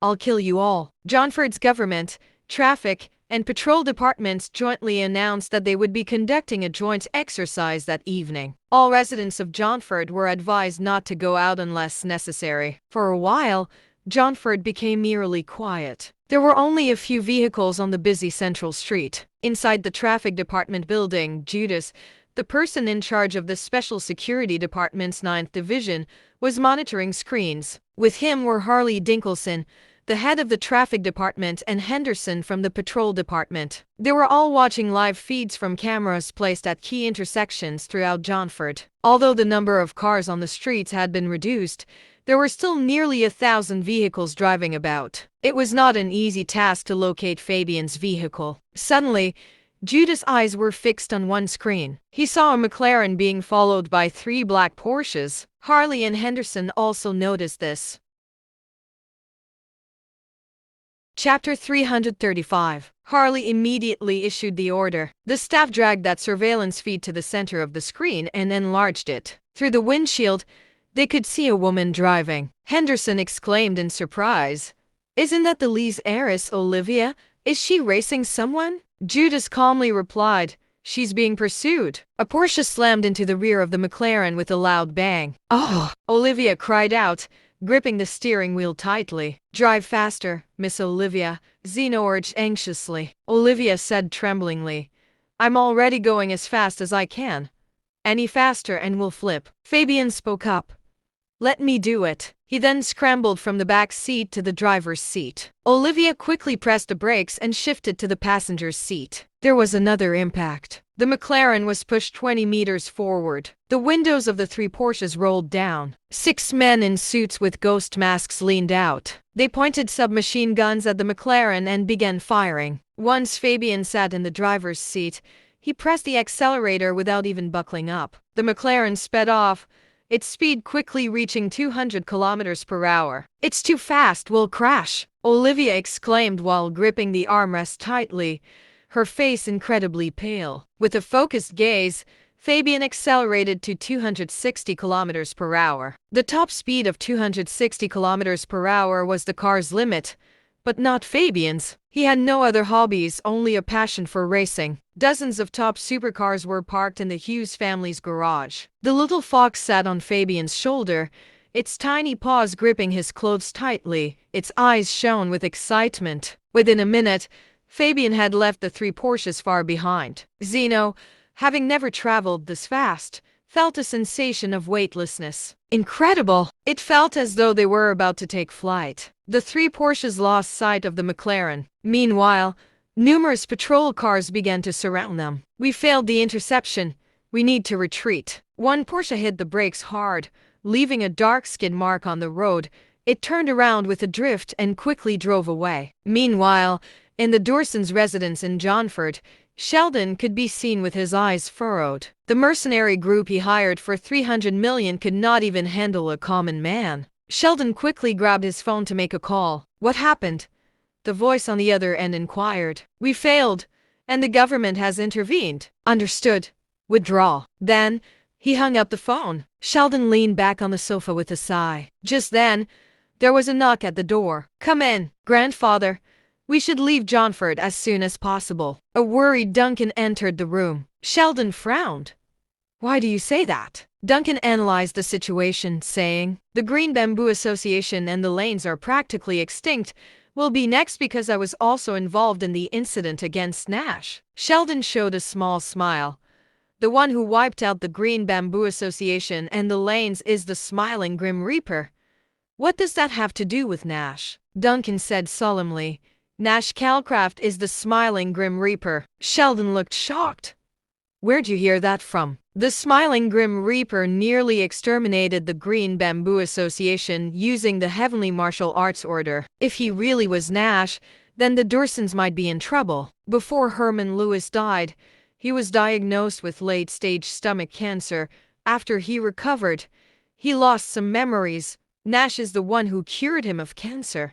[SPEAKER 1] I'll kill you all. Johnford's government, traffic, and patrol departments jointly announced that they would be conducting a joint exercise that evening. All residents of Johnford were advised not to go out unless necessary. For a while, Johnford became eerily quiet. There were only a few vehicles on the busy central street. Inside the traffic department building, Judas, the person in charge of the Special Security Department's 9th Division, was monitoring screens. With him were Harley Dinkelson, the head of the traffic department, and Henderson from the patrol department. They were all watching live feeds from cameras placed at key intersections throughout Johnford. Although the number of cars on the streets had been reduced, there were still nearly 1,000 vehicles driving about. It was not an easy task to locate Fabian's vehicle. Suddenly, Judas' eyes were fixed on one screen. He saw a McLaren being followed by 3 black Porsches. Harley and Henderson also noticed this. Chapter 335. Harley immediately issued the order. The staff dragged that surveillance feed to the center of the screen and enlarged it. Through the windshield, they could see a woman driving. Henderson exclaimed in surprise, "Isn't that the Lee's heiress, Olivia? Is she racing someone?" Judas calmly replied, "She's being pursued." A Porsche slammed into the rear of the McLaren with a loud bang. "Oh!" Olivia cried out, gripping the steering wheel tightly. "Drive faster, Miss Olivia," Zeno urged anxiously. Olivia said tremblingly, "I'm already going as fast as I can. Any faster and we'll flip." Fabian spoke up. "Let me do it." He then scrambled from the back seat to the driver's seat. Olivia quickly pressed the brakes and shifted to the passenger's seat. There was another impact. The McLaren was pushed 20 meters forward. The windows of the 3 Porsches rolled down. 6 men in suits with ghost masks leaned out. They pointed submachine guns at the McLaren and began firing. Once Fabian sat in the driver's seat, he pressed the accelerator without even buckling up. The McLaren sped off, its speed quickly reaching 200 kilometers per hour. "It's too fast, we'll crash," Olivia exclaimed while gripping the armrest tightly, her face incredibly pale. With a focused gaze, Fabian accelerated to 260 kilometers per hour. The top speed of 260 kilometers per hour was the car's limit, but not Fabian's. He had no other hobbies, only a passion for racing. Dozens of top supercars were parked in the Hughes family's garage. The little fox sat on Fabian's shoulder, its tiny paws gripping his clothes tightly. Its eyes shone with excitement. Within a minute, Fabian had left the 3 Porsches far behind. Zeno, having never traveled this fast, felt a sensation of weightlessness. Incredible! It felt as though they were about to take flight. The 3 Porsches lost sight of the McLaren. Meanwhile, numerous patrol cars began to surround them. "We failed the interception. We need to retreat." One Porsche hit the brakes hard, leaving a dark skid mark on the road. It turned around with a drift and quickly drove away. Meanwhile, in the Dawson's residence in Johnford, Sheldon could be seen with his eyes furrowed. The mercenary group he hired for $300 million could not even handle a common man. Sheldon quickly grabbed his phone to make a call. "What happened?" the voice on the other end inquired. "We failed, and the government has intervened." "Understood. Withdraw." Then, he hung up the phone. Sheldon leaned back on the sofa with a sigh. Just then, there was a knock at the door. "Come in, grandfather. We should leave Johnford as soon as possible." A worried Duncan entered the room. Sheldon frowned. "Why do you say that?" Duncan analyzed the situation, saying, "The Green Bamboo Association and the Lanes are practically extinct. Will be next because I was also involved in the incident against Nash." Sheldon showed a small smile. "The one who wiped out the Green Bamboo Association and the Lanes is the smiling Grim Reaper. What does that have to do with Nash?" Duncan said solemnly, "Nash Calcraft is the smiling Grim Reaper." Sheldon looked shocked. Where'd you hear that from? The smiling Grim Reaper nearly exterminated the Green Bamboo Association using the Heavenly Martial Arts Order. If he really was Nash, then the Dursons might be in trouble. Before Herman Lewis died, he was diagnosed with late-stage stomach cancer. After he recovered, he lost some memories. Nash is the one who cured him of cancer.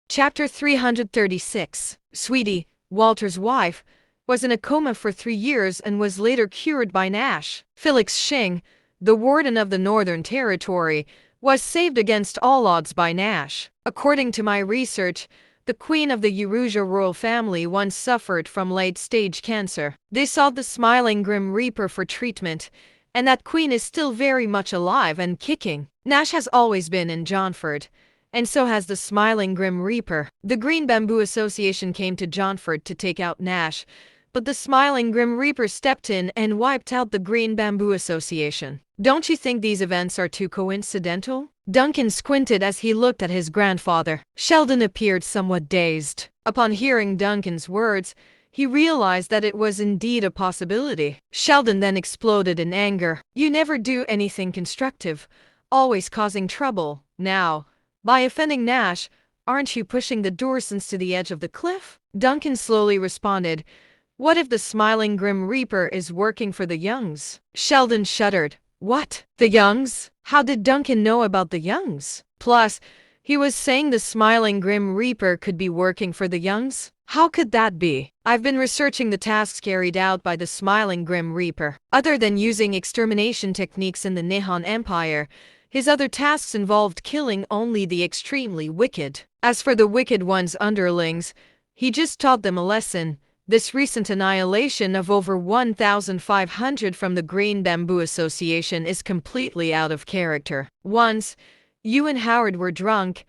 [SPEAKER 1] Chapter 336. Sweetie, Walter's wife, was in a coma for 3 years and was later cured by Nash. Felix Shing, the warden of the Northern Territory, was saved against all odds by Nash. According to my research, the queen of the Eurasia royal family once suffered from late-stage cancer. They sought the smiling Grim Reaper for treatment, and that queen is still very much alive and kicking. Nash has always been in Johnford, and so has the smiling Grim Reaper. The Green Bamboo Association came to Johnford to take out Nash, but the smiling Grim Reaper stepped in and wiped out the Green Bamboo Association. Don't you think these events are too coincidental? Duncan squinted as he looked at his grandfather. Sheldon appeared somewhat dazed. Upon hearing Duncan's words, he realized that it was indeed a possibility. Sheldon then exploded in anger. You never do anything constructive, always causing trouble. Now, by offending Nash, aren't you pushing the Dursons to the edge of the cliff? Duncan slowly responded, what if the smiling Grim Reaper is working for the Youngs? Sheldon shuddered. What? The Youngs? How did Duncan know about the Youngs? Plus, he was saying the smiling Grim Reaper could be working for the Youngs? How could that be? I've been researching the tasks carried out by the smiling Grim Reaper. Other than using extermination techniques in the Nihon Empire, his other tasks involved killing only the extremely wicked. As for the wicked one's underlings, he just taught them a lesson. This recent annihilation of over 1,500 from the Green Bamboo Association is completely out of character. Once, you and Howard were drunk.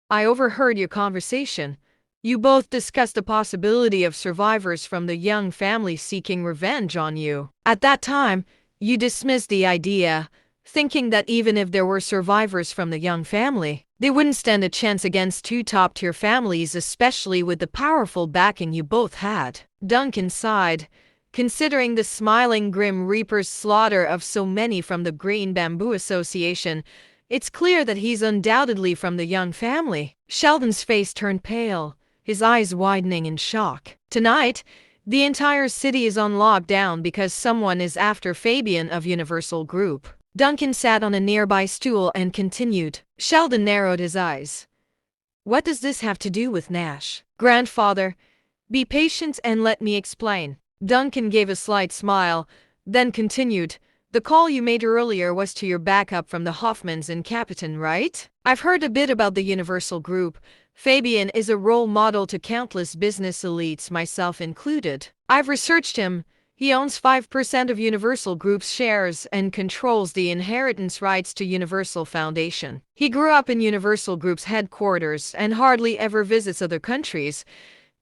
[SPEAKER 1] I overheard your conversation. You both discussed the possibility of survivors from the Young family seeking revenge on you. At that time, you dismissed the idea, thinking that even if there were survivors from the Young family, they wouldn't stand a chance against two top-tier families, especially with the powerful backing you both had. Duncan sighed. Considering the smiling Grim Reaper's slaughter of so many from the Green Bamboo Association, it's clear that he's undoubtedly from the Young family. Sheldon's face turned pale, his eyes widening in shock. Tonight, the entire city is on lockdown because someone is after Fabian of Universal Group. Duncan sat on a nearby stool and continued. Sheldon narrowed his eyes. What does this have to do with Nash? Grandfather, be patient and let me explain. Duncan gave a slight smile, then continued. The call you made earlier was to your backup from the Hoffmans in Capitan, right? I've heard a bit about the Universal Group. Fabian is a role model to countless business elites, myself included. I've researched him. He owns 5% of Universal Group's shares and controls the inheritance rights to Universal Foundation. He grew up in Universal Group's headquarters and hardly ever visits other countries.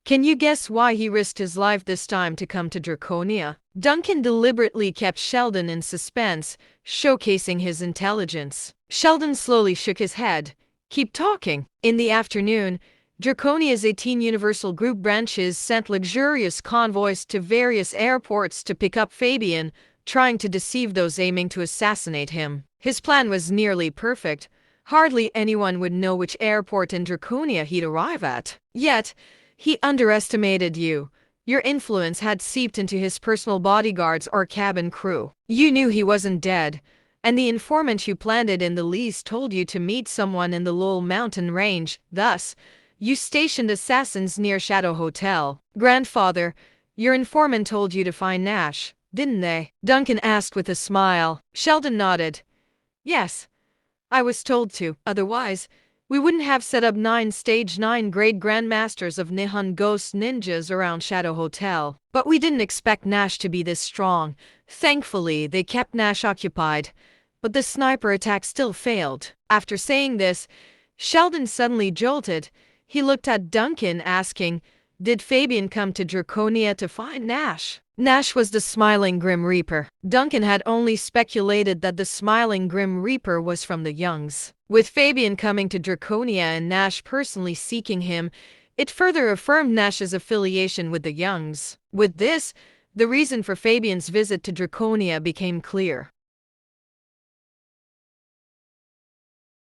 [SPEAKER 1] Can you guess why he risked his life this time to come to Draconia? Duncan deliberately kept Sheldon in suspense, showcasing his intelligence. Sheldon slowly shook his head. Keep talking. In the afternoon, Draconia's 18 Universal Group branches sent luxurious convoys to various airports to pick up Fabian, trying to deceive those aiming to assassinate him. His plan was nearly perfect. Hardly anyone would know which airport in Draconia he'd arrive at. Yet, he underestimated you. Your influence had seeped into his personal bodyguards or cabin crew. You knew he wasn't dead, and the informant you planted in the lease told you to meet someone in the Lowell mountain range. Thus, you stationed assassins near Shadow Hotel. Grandfather, your informant told you to find Nash, didn't they? Duncan asked with a smile. Sheldon nodded. Yes, I was told to. Otherwise, we wouldn't have set up 9 Stage 9 grade Grandmasters of Nihon Ghost Ninjas around Shadow Hotel. But we didn't expect Nash to be this strong. Thankfully, they kept Nash occupied. But the sniper attack still failed. After saying this, Sheldon suddenly jolted. He looked at Duncan, asking, did Fabian come to Draconia to find Nash? Nash was the smiling Grim Reaper. Duncan had only speculated that the smiling Grim Reaper was from the Youngs. With Fabian coming to Draconia and Nash personally seeking him, It further affirmed Nash's affiliation with the Youngs. With this, the reason for Fabian's visit to Draconia became clear.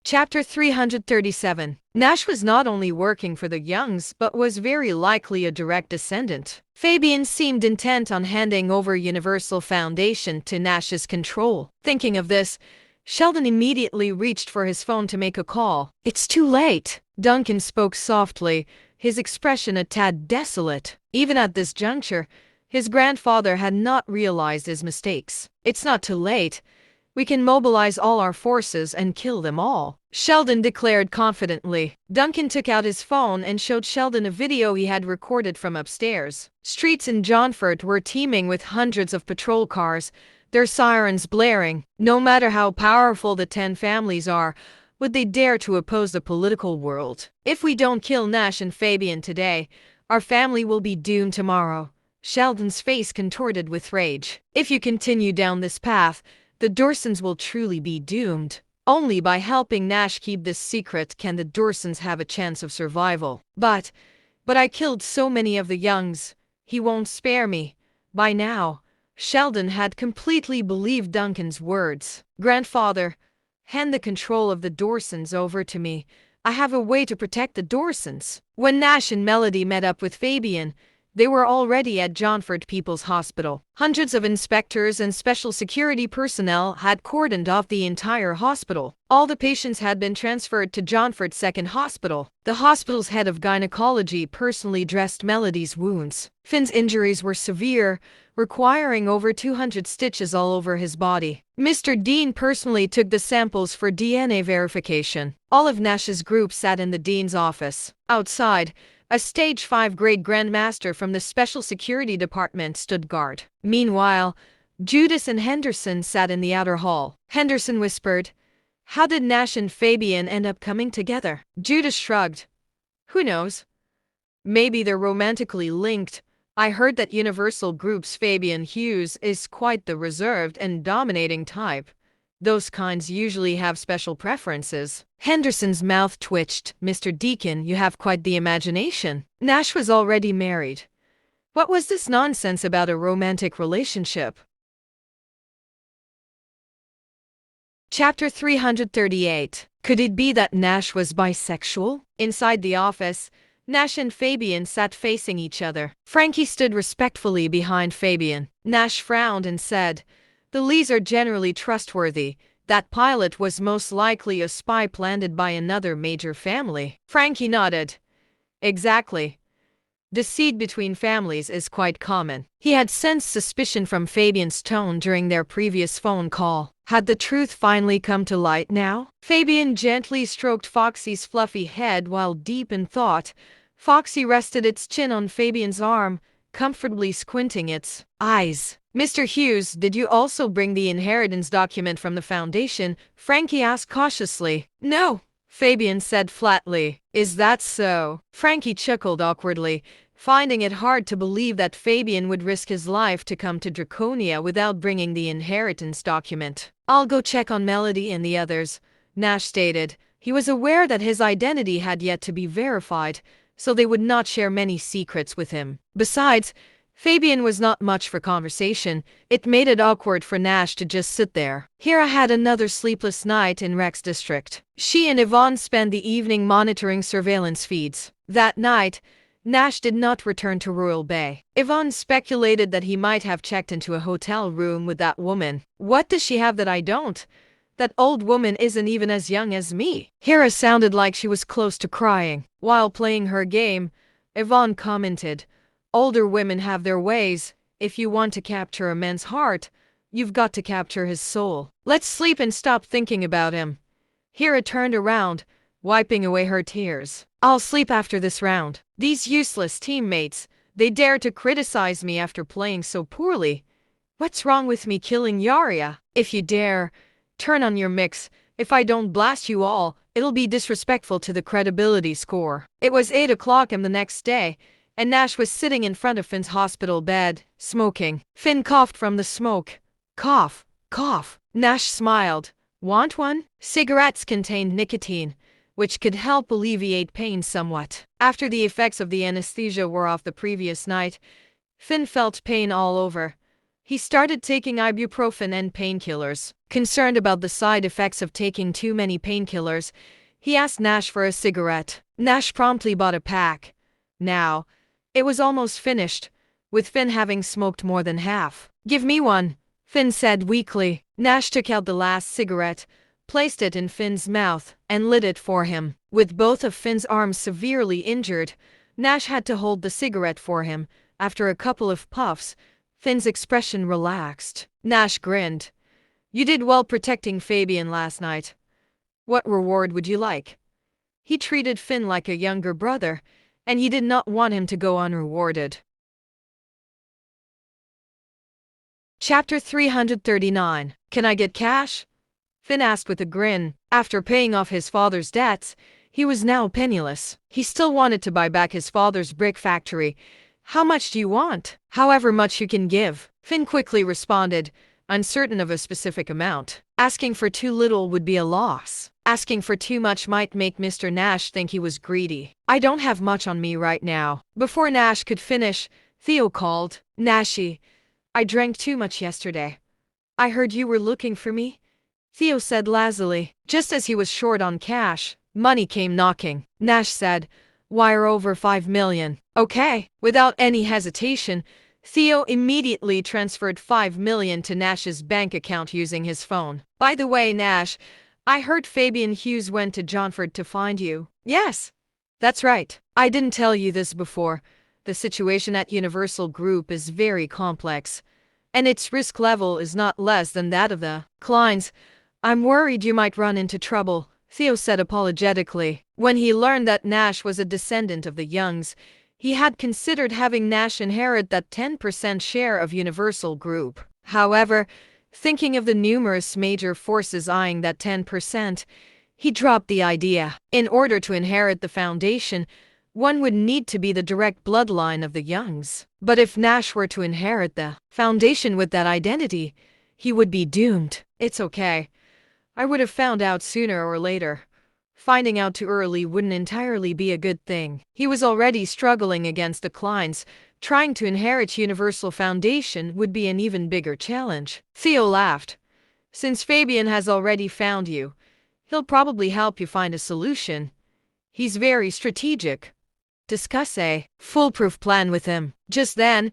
[SPEAKER 1] Chapter 337. Nash was not only working for the Youngs but was very likely a direct descendant. Fabian seemed intent on handing over Universal Foundation to Nash's control. Thinking of this, Sheldon immediately reached for his phone to make a call. "It's too late." Duncan spoke softly, his expression a tad desolate. Even at this juncture, his grandfather had not realized his mistakes. "It's not too late. We can mobilize all our forces and kill them all," Sheldon declared confidently. Duncan took out his phone and showed Sheldon a video he had recorded from upstairs. Streets in Johnford were teeming with hundreds of patrol cars, their sirens blaring. No matter how powerful the 10 families are, would they dare to oppose the political world? "If we don't kill Nash and Fabian today, our family will be doomed tomorrow." Sheldon's face contorted with rage. "If you continue down this path, the Dorsons will truly be doomed. Only by helping Nash keep this secret can the Dorsons have a chance of survival. But I killed so many of the Youngs. He won't spare me." By now, Sheldon had completely believed Duncan's words. "Grandfather, hand the control of the Dorsons over to me. I have a way to protect the Dorsons." When Nash and Melody met up with Fabian, they were already at Johnford People's Hospital. Hundreds of inspectors and special security personnel had cordoned off the entire hospital. All the patients had been transferred to Johnford Second Hospital. The hospital's head of gynecology personally dressed Melody's wounds. Finn's injuries were severe, requiring over 200 stitches all over his body. Mr. Dean personally took the samples for DNA verification. All of Nash's group sat in the Dean's office. Outside, a Stage 5 grade Grandmaster from the Special Security Department stood guard. Meanwhile, Judas and Henderson sat in the outer hall. Henderson whispered, "How did Nash and Fabian end up coming together?" Judas shrugged. "Who knows? Maybe they're romantically linked. I heard that Universal Group's Fabian Hughes is quite the reserved and dominating type. Those kinds usually have special preferences." Henderson's mouth twitched. "Mr. Deacon, you have quite the imagination." Nash was already married. What was this nonsense about a romantic relationship? Chapter 338. Could it be that Nash was bisexual? Inside the office, Nash and Fabian sat facing each other. Frankie stood respectfully behind Fabian. Nash frowned and said, "The Lees are generally trustworthy. That pilot was most likely a spy planted by another major family." Frankie nodded. "Exactly. Deceit between families is quite common." He had sensed suspicion from Fabian's tone during their previous phone call. Had the truth finally come to light now? Fabian gently stroked Foxy's fluffy head while deep in thought. Foxy rested its chin on Fabian's arm, comfortably squinting its eyes. "Mr. Hughes, did you also bring the inheritance document from the Foundation?" Frankie asked cautiously. "No," Fabian said flatly. "Is that so?" Frankie chuckled awkwardly, finding it hard to believe that Fabian would risk his life to come to Draconia without bringing the inheritance document. "I'll go check on Melody and the others," Nash stated. He was aware that his identity had yet to be verified, so they would not share many secrets with him. Besides, Fabian was not much for conversation. It made it awkward for Nash to just sit there. Hera had another sleepless night in Rex District. She and Yvonne spent the evening monitoring surveillance feeds. That night, Nash did not return to Royal Bay. Yvonne speculated that he might have checked into a hotel room with that woman. "What does she have that I don't? That old woman isn't even as young as me." Hera sounded like she was close to crying. While playing her game, Yvonne commented, "Older women have their ways. If you want to capture a man's heart, you've got to capture his soul. Let's sleep and stop thinking about him." Hera turned around, wiping away her tears. "I'll sleep after this round. These useless teammates, they dare to criticize me after playing so poorly. What's wrong with me killing Yaria? If you dare, turn on your mix. If I don't blast you all, it'll be disrespectful to the credibility score." It was 8 o'clock the next day, and Nash was sitting in front of Finn's hospital bed, smoking. Finn coughed from the smoke. "Cough, cough." Nash smiled. "Want one?" Cigarettes contained nicotine. which could help alleviate pain somewhat. After the effects of the anesthesia wore off the previous night, Finn felt pain all over. He started taking ibuprofen and painkillers. Concerned about the side effects of taking too many painkillers, he asked Nash for a cigarette. Nash promptly bought a pack. Now, it was almost finished, with Finn having smoked more than half. "Give me one," Finn said weakly. Nash took out the last cigarette, placed it in Finn's mouth, and lit it for him. With both of Finn's arms severely injured, Nash had to hold the cigarette for him. After a couple of puffs, Finn's expression relaxed. Nash grinned. "You did well protecting Fabian last night. What reward would you like?" He treated Finn like a younger brother, and he did not want him to go unrewarded. Chapter 339. Can I get cash? Finn asked with a grin. After paying off his father's debts, he was now penniless. He still wanted to buy back his father's brick factory. "How much do you want?" "However much you can give," Finn quickly responded, uncertain of a specific amount. Asking for too little would be a loss. Asking for too much might make Mr. Nash think he was greedy. "I don't have much on me right now." Before Nash could finish, Theo called. "Nashy, I drank too much yesterday. I heard you were looking for me," Theo said lazily. Just as he was short on cash, money came knocking. Nash said, "Wire over 5 million. Okay." Without any hesitation, Theo immediately transferred 5 million to Nash's bank account using his phone. "By the way, Nash, I heard Fabian Hughes went to Johnford to find you." "Yes, that's right. I didn't tell you this before. The situation at Universal Group is very complex, and its risk level is not less than that of the Kleins. I'm worried you might run into trouble," Theo said apologetically. When he learned that Nash was a descendant of the Youngs, he had considered having Nash inherit that 10% share of Universal Group. However, thinking of the numerous major forces eyeing that 10%, he dropped the idea. In order to inherit the foundation, one would need to be the direct bloodline of the Youngs. But if Nash were to inherit the foundation with that identity, he would be doomed. "It's okay. I would have found out sooner or later. Finding out too early wouldn't entirely be a good thing." He was already struggling against the Kleins. Trying to inherit Universal Foundation would be an even bigger challenge. Theo laughed. "Since Fabian has already found you, he'll probably help you find a solution. He's very strategic. Discuss a foolproof plan with him." Just then,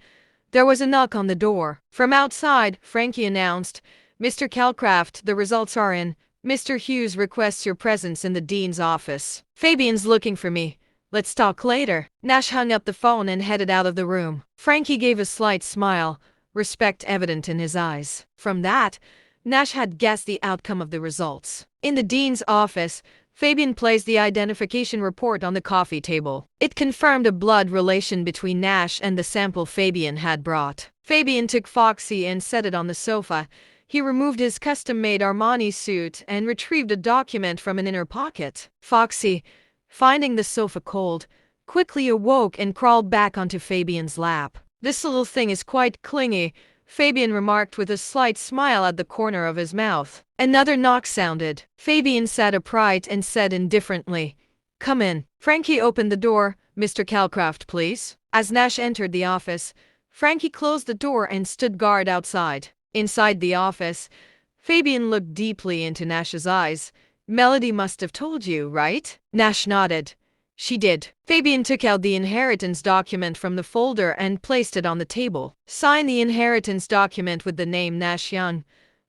[SPEAKER 1] there was a knock on the door. From outside, Frankie announced, "Mr. Calcraft, the results are in. Mr. Hughes requests your presence in the dean's office." "Fabian's looking for me. Let's talk later." Nash hung up the phone and headed out of the room. Frankie gave a slight smile, respect evident in his eyes. From that, Nash had guessed the outcome of the results. In the dean's office, Fabian placed the identification report on the coffee table. It confirmed a blood relation between Nash and the sample Fabian had brought. Fabian took Foxy and set it on the sofa. He removed his custom-made Armani suit and retrieved a document from an inner pocket. Foxy, finding the sofa cold, quickly awoke and crawled back onto Fabian's lap. "This little thing is quite clingy," Fabian remarked with a slight smile at the corner of his mouth. Another knock sounded. Fabian sat upright and said indifferently, "Come in." Frankie opened the door. "Mr. Calcraft, please." As Nash entered the office, Frankie closed the door and stood guard outside. Inside the office, Fabian looked deeply into Nash's eyes. "Melody must have told you, right?" Nash nodded. "She did." Fabian took out the inheritance document from the folder and placed it on the table. "Sign the inheritance document with the name Nash Young.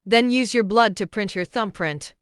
[SPEAKER 1] Then use your blood to print your thumbprint."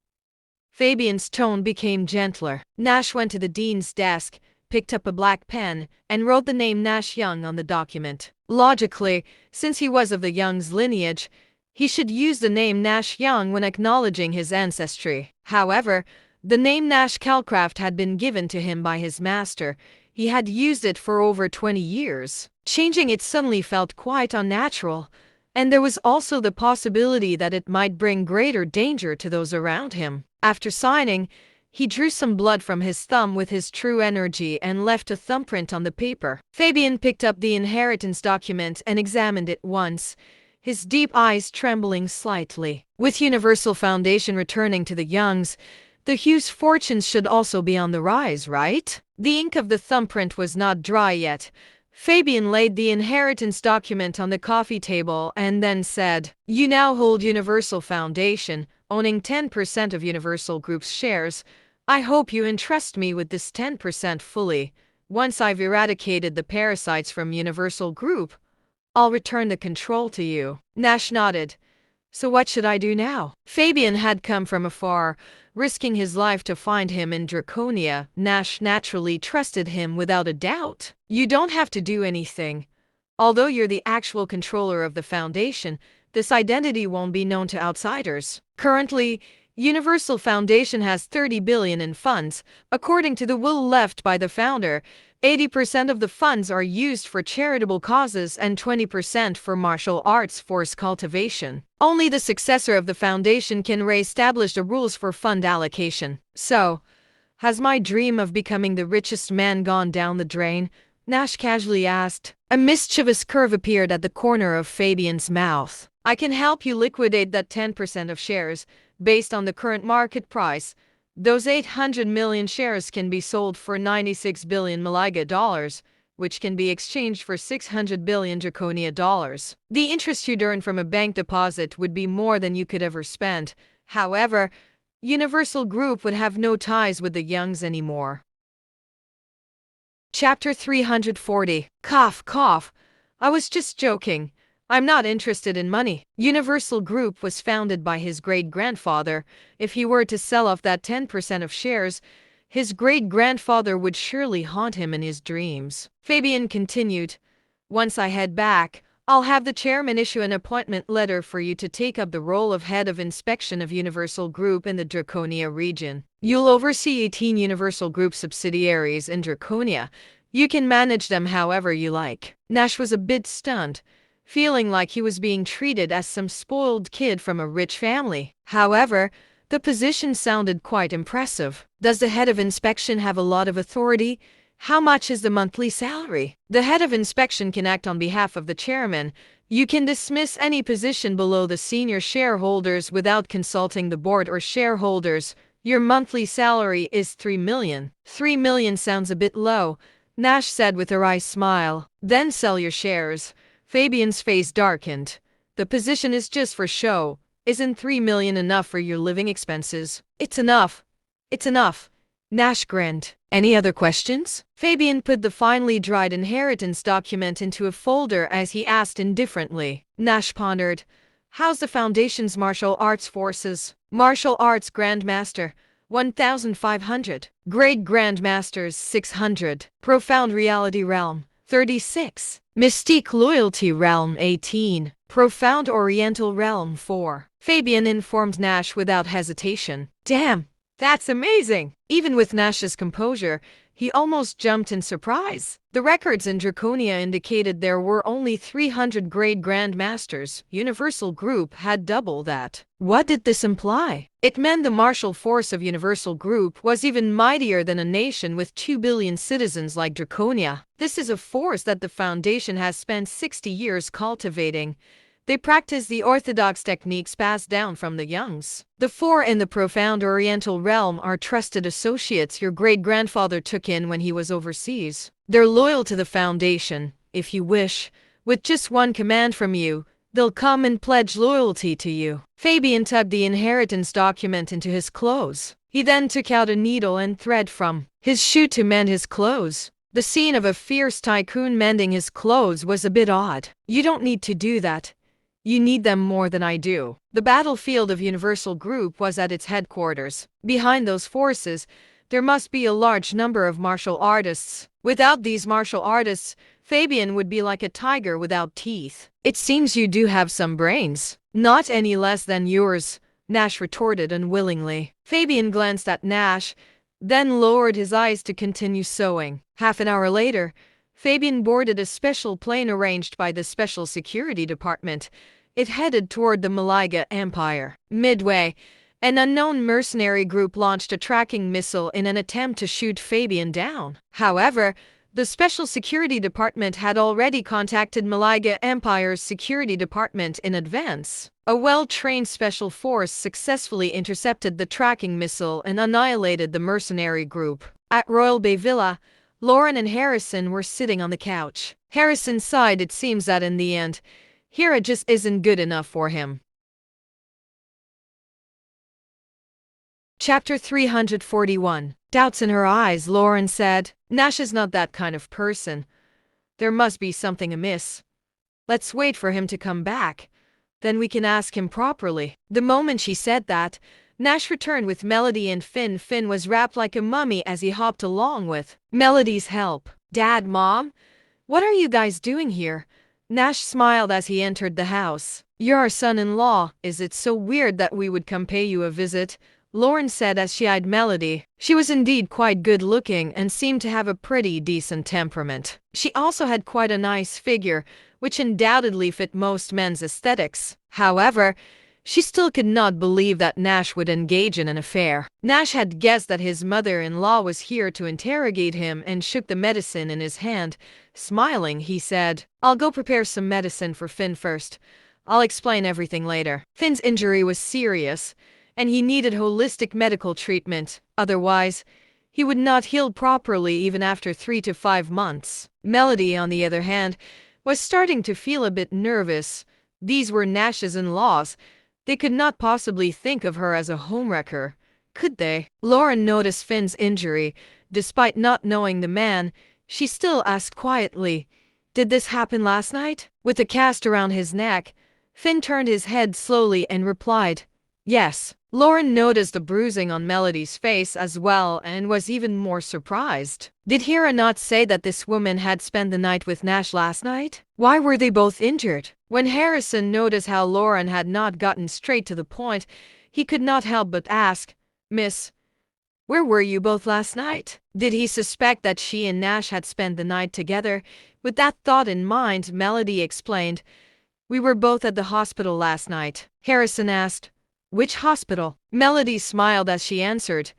[SPEAKER 1] Fabian's tone became gentler. Nash went to the dean's desk, picked up a black pen, and wrote the name Nash Young on the document. Logically, since he was of the Young's lineage, he should use the name Nash Young when acknowledging his ancestry. However, the name Nash Calcraft had been given to him by his master. He had used it for over 20 years. Changing it suddenly felt quite unnatural, and there was also the possibility that it might bring greater danger to those around him. After signing, he drew some blood from his thumb with his true energy and left a thumbprint on the paper. Fabian picked up the inheritance document and examined it once, his deep eyes trembling slightly. With Universal Foundation returning to the Youngs, The Hughes fortunes should also be on the rise, right? The ink of the thumbprint was not dry yet. Fabian laid the inheritance document on the coffee table and then said, "You now hold Universal Foundation, owning 10% of Universal Group's shares. I hope you entrust me with this 10% fully. Once I've eradicated the parasites from Universal Group, I'll return the control to you." Nash nodded. "So what should I do now?" Fabian had come from afar, risking his life to find him in Draconia. Nash naturally trusted him without a doubt. "You don't have to do anything. Although you're the actual controller of the foundation, this identity won't be known to outsiders. Currently, Universal Foundation has 30 billion in funds. According to the will left by the founder, 80% of the funds are used for charitable causes and 20% for martial arts force cultivation. Only the successor of the foundation can re-establish the rules for fund allocation. So, has my dream of becoming the richest man gone down the drain?" Nash casually asked. A mischievous curve appeared at the corner of Fabian's mouth. "I can help you liquidate that 10% of shares, based on the current market price. Those 800 million shares can be sold for 96 billion Malaga dollars, which can be exchanged for 600 billion Draconia dollars. The interest you'd earn from a bank deposit would be more than you could ever spend. However, Universal Group would have no ties with the Youngs anymore." Chapter 340. Cough, cough. "I was just joking. I'm not interested in money." Universal Group was founded by his great-grandfather. If he were to sell off that 10% of shares, his great-grandfather would surely haunt him in his dreams. Fabian continued, "Once I head back, I'll have the chairman issue an appointment letter for you to take up the role of head of inspection of Universal Group in the Draconia region. You'll oversee 18 Universal Group subsidiaries in Draconia. You can manage them however you like." Nash was a bit stunned, feeling like he was being treated as some spoiled kid from a rich family. However, the position sounded quite impressive. "Does the head of inspection have a lot of authority? How much is the monthly salary?" "The head of inspection can act on behalf of the chairman. You can dismiss any position below the senior shareholders without consulting the board or shareholders. Your monthly salary is 3 million. 3 million sounds a bit low," Nash said with a wry smile. "Then sell your shares." Fabian's face darkened. "The position is just for show. Isn't 3 million enough for your living expenses?" "It's enough. It's enough." Nash grinned. "Any other questions?" Fabian put the finely dried inheritance document into a folder as he asked indifferently. Nash pondered. "How's the Foundation's martial arts forces?" "Martial arts Grandmaster, 1,500. Great Grandmasters, 600. Profound Reality Realm, 36. Mystique Loyalty Realm, 18. Profound Oriental Realm, 4. Fabian informed Nash without hesitation. "Damn, that's amazing!" Even with Nash's composure, he almost jumped in surprise. The records in Draconia indicated there were only 300 Great Grandmasters. Universal Group had double that. What did this imply? It meant the martial force of Universal Group was even mightier than a nation with 2 billion citizens like Draconia. This is a force that the Foundation has spent 60 years cultivating. They practice the orthodox techniques passed down from the Youngs. The 4 in the profound Oriental realm are trusted associates your great-grandfather took in when he was overseas. They're loyal to the Foundation, if you wish. With just one command from you, they'll come and pledge loyalty to you." Fabian tugged the inheritance document into his clothes. He then took out a needle and thread from his shoe to mend his clothes. The scene of a fierce tycoon mending his clothes was a bit odd. "You don't need to do that. You need them more than I do." The battlefield of Universal Group was at its headquarters. Behind those forces, there must be a large number of martial artists. Without these martial artists, Fabian would be like a tiger without teeth. "It seems you do have some brains." "Not any less than yours," Nash retorted unwillingly. Fabian glanced at Nash, then lowered his eyes to continue sewing. Half an hour later, Fabian boarded a special plane arranged by the Special Security Department. It headed toward the Malaga Empire. Midway, an unknown mercenary group launched a tracking missile in an attempt to shoot Fabian down. However, The Special Security Department had already contacted Malaga Empire's security department in advance. A well-trained special force successfully intercepted the tracking missile and annihilated the mercenary group. At Royal Bay Villa, Lauren and Harrison were sitting on the couch. Harrison sighed. It seems that in the end, Hera just isn't good enough for him. Chapter 341. Doubts in her eyes, Lauren said. Nash is not that kind of person. There must be something amiss. Let's wait for him to come back. Then we can ask him properly. The moment she said that, Nash returned with Melody and Finn. Finn was wrapped like a mummy as he hopped along with Melody's help. Dad, Mom? What are you guys doing here? Nash smiled as he entered the house. You're our son-in-law. Is it so weird that we would come pay you a visit? Lauren said as she eyed Melody. She was indeed quite good-looking and seemed to have a pretty decent temperament. She also had quite a nice figure, which undoubtedly fit most men's aesthetics. However, she still could not believe that Nash would engage in an affair. Nash had guessed that his mother-in-law was here to interrogate him and shook the medicine in his hand. Smiling, he said, I'll go prepare some medicine for Finn first. I'll explain everything later. Finn's injury was serious, and he needed holistic medical treatment. Otherwise, he would not heal properly even after 3 to 5 months. Melody, on the other hand, was starting to feel a bit nervous. These were Nash's in-laws. They could not possibly think of her as a homewrecker, could they? Lauren noticed Finn's injury. Despite not knowing the man, she still asked quietly, Did this happen last night? With a cast around his neck, Finn turned his head slowly and replied, Yes. Lauren noticed the bruising on Melody's face as well and was even more surprised. Did Hera not say that this woman had spent the night with Nash last night? Why were they both injured? When Harrison noticed how Lauren had not gotten straight to the point, he could not help but ask, Miss, where were you both last night? Did he suspect that she and Nash had spent the night together? With that thought in mind, Melody explained, We were both at the hospital last night. Harrison asked, Which hospital? Melody smiled as she answered,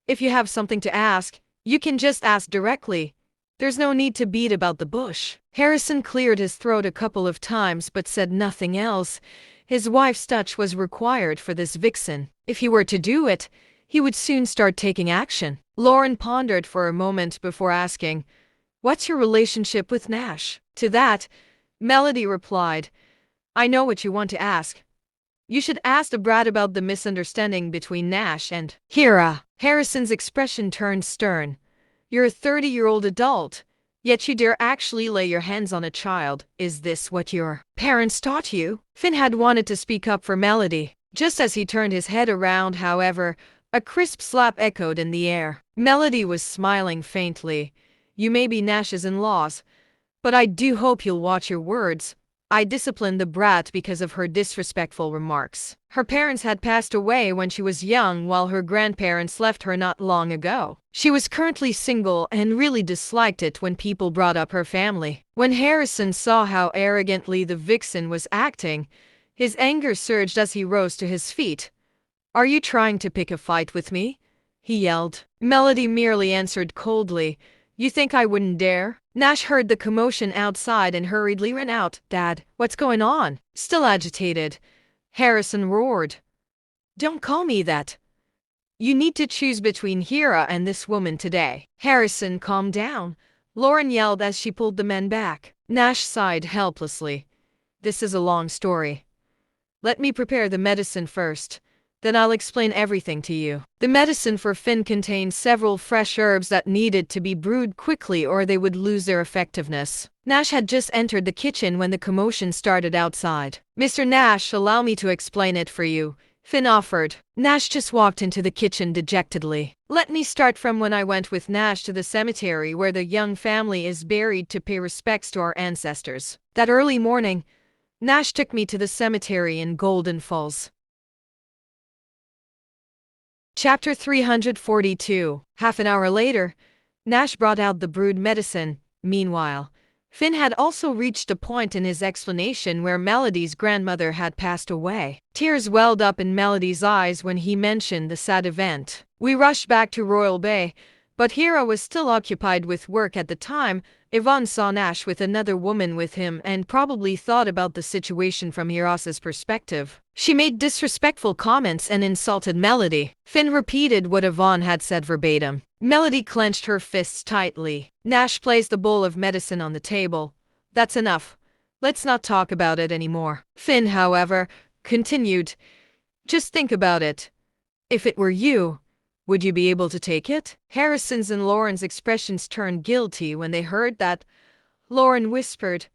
[SPEAKER 1] If you have something to ask, you can just ask directly. There's no need to beat about the bush. Harrison cleared his throat a couple of times but said nothing else. His wife's touch was required for this vixen. If he were to do it, he would soon start taking action. Lauren pondered for a moment before asking, What's your relationship with Nash? To that, Melody replied, I know what you want to ask. You should ask the brat about the misunderstanding between Nash and Hera. Harrison's expression turned stern. You're a 30-year-old adult, yet you dare actually lay your hands on a child. Is this what your parents taught you? Finn had wanted to speak up for Melody. Just as he turned his head around, however, a crisp slap echoed in the air. Melody was smiling faintly. You may be Nash's in-laws, but I do hope you'll watch your words. I disciplined the brat because of her disrespectful remarks. Her parents had passed away when she was young, while her grandparents left her not long ago. She was currently single and really disliked it when people brought up her family. When Harrison saw how arrogantly the vixen was acting, his anger surged as he rose to his feet. Are you trying to pick a fight with me? He yelled. Melody merely answered coldly, You think I wouldn't dare? Nash heard the commotion outside and hurriedly ran out. Dad, what's going on? Still agitated, Harrison roared. Don't call me that. You need to choose between Hera and this woman today. Harrison, calm down, Lauren yelled as she pulled the men back. Nash sighed helplessly. This is a long story. Let me prepare the medicine first. Then I'll explain everything to you. The medicine for Finn contained several fresh herbs that needed to be brewed quickly or they would lose their effectiveness. Nash had just entered the kitchen when the commotion started outside. Mr. Nash, allow me to explain it for you, Finn offered. Nash just walked into the kitchen dejectedly. Let me start from when I went with Nash to the cemetery where the young family is buried to pay respects to our ancestors. That early morning, Nash took me to the cemetery in Golden Falls. Chapter 342. Half an hour later, Nash brought out the brewed medicine. Meanwhile, Finn had also reached a point in his explanation where Melody's grandmother had passed away. Tears welled up in Melody's eyes when he mentioned the sad event. We rushed back to Royal Bay, But Hira was still occupied with work at the time. Yvonne saw Nash with another woman with him and probably thought about the situation from Hira's perspective. She made disrespectful comments and insulted Melody. Finn repeated what Yvonne had said verbatim. Melody clenched her fists tightly. Nash placed the bowl of medicine on the table. That's enough. Let's not talk about it anymore. Finn, however, continued. Just think about it. If it were you, would you be able to take it? Harrison's and Lauren's expressions turned guilty when they heard that. Lauren whispered,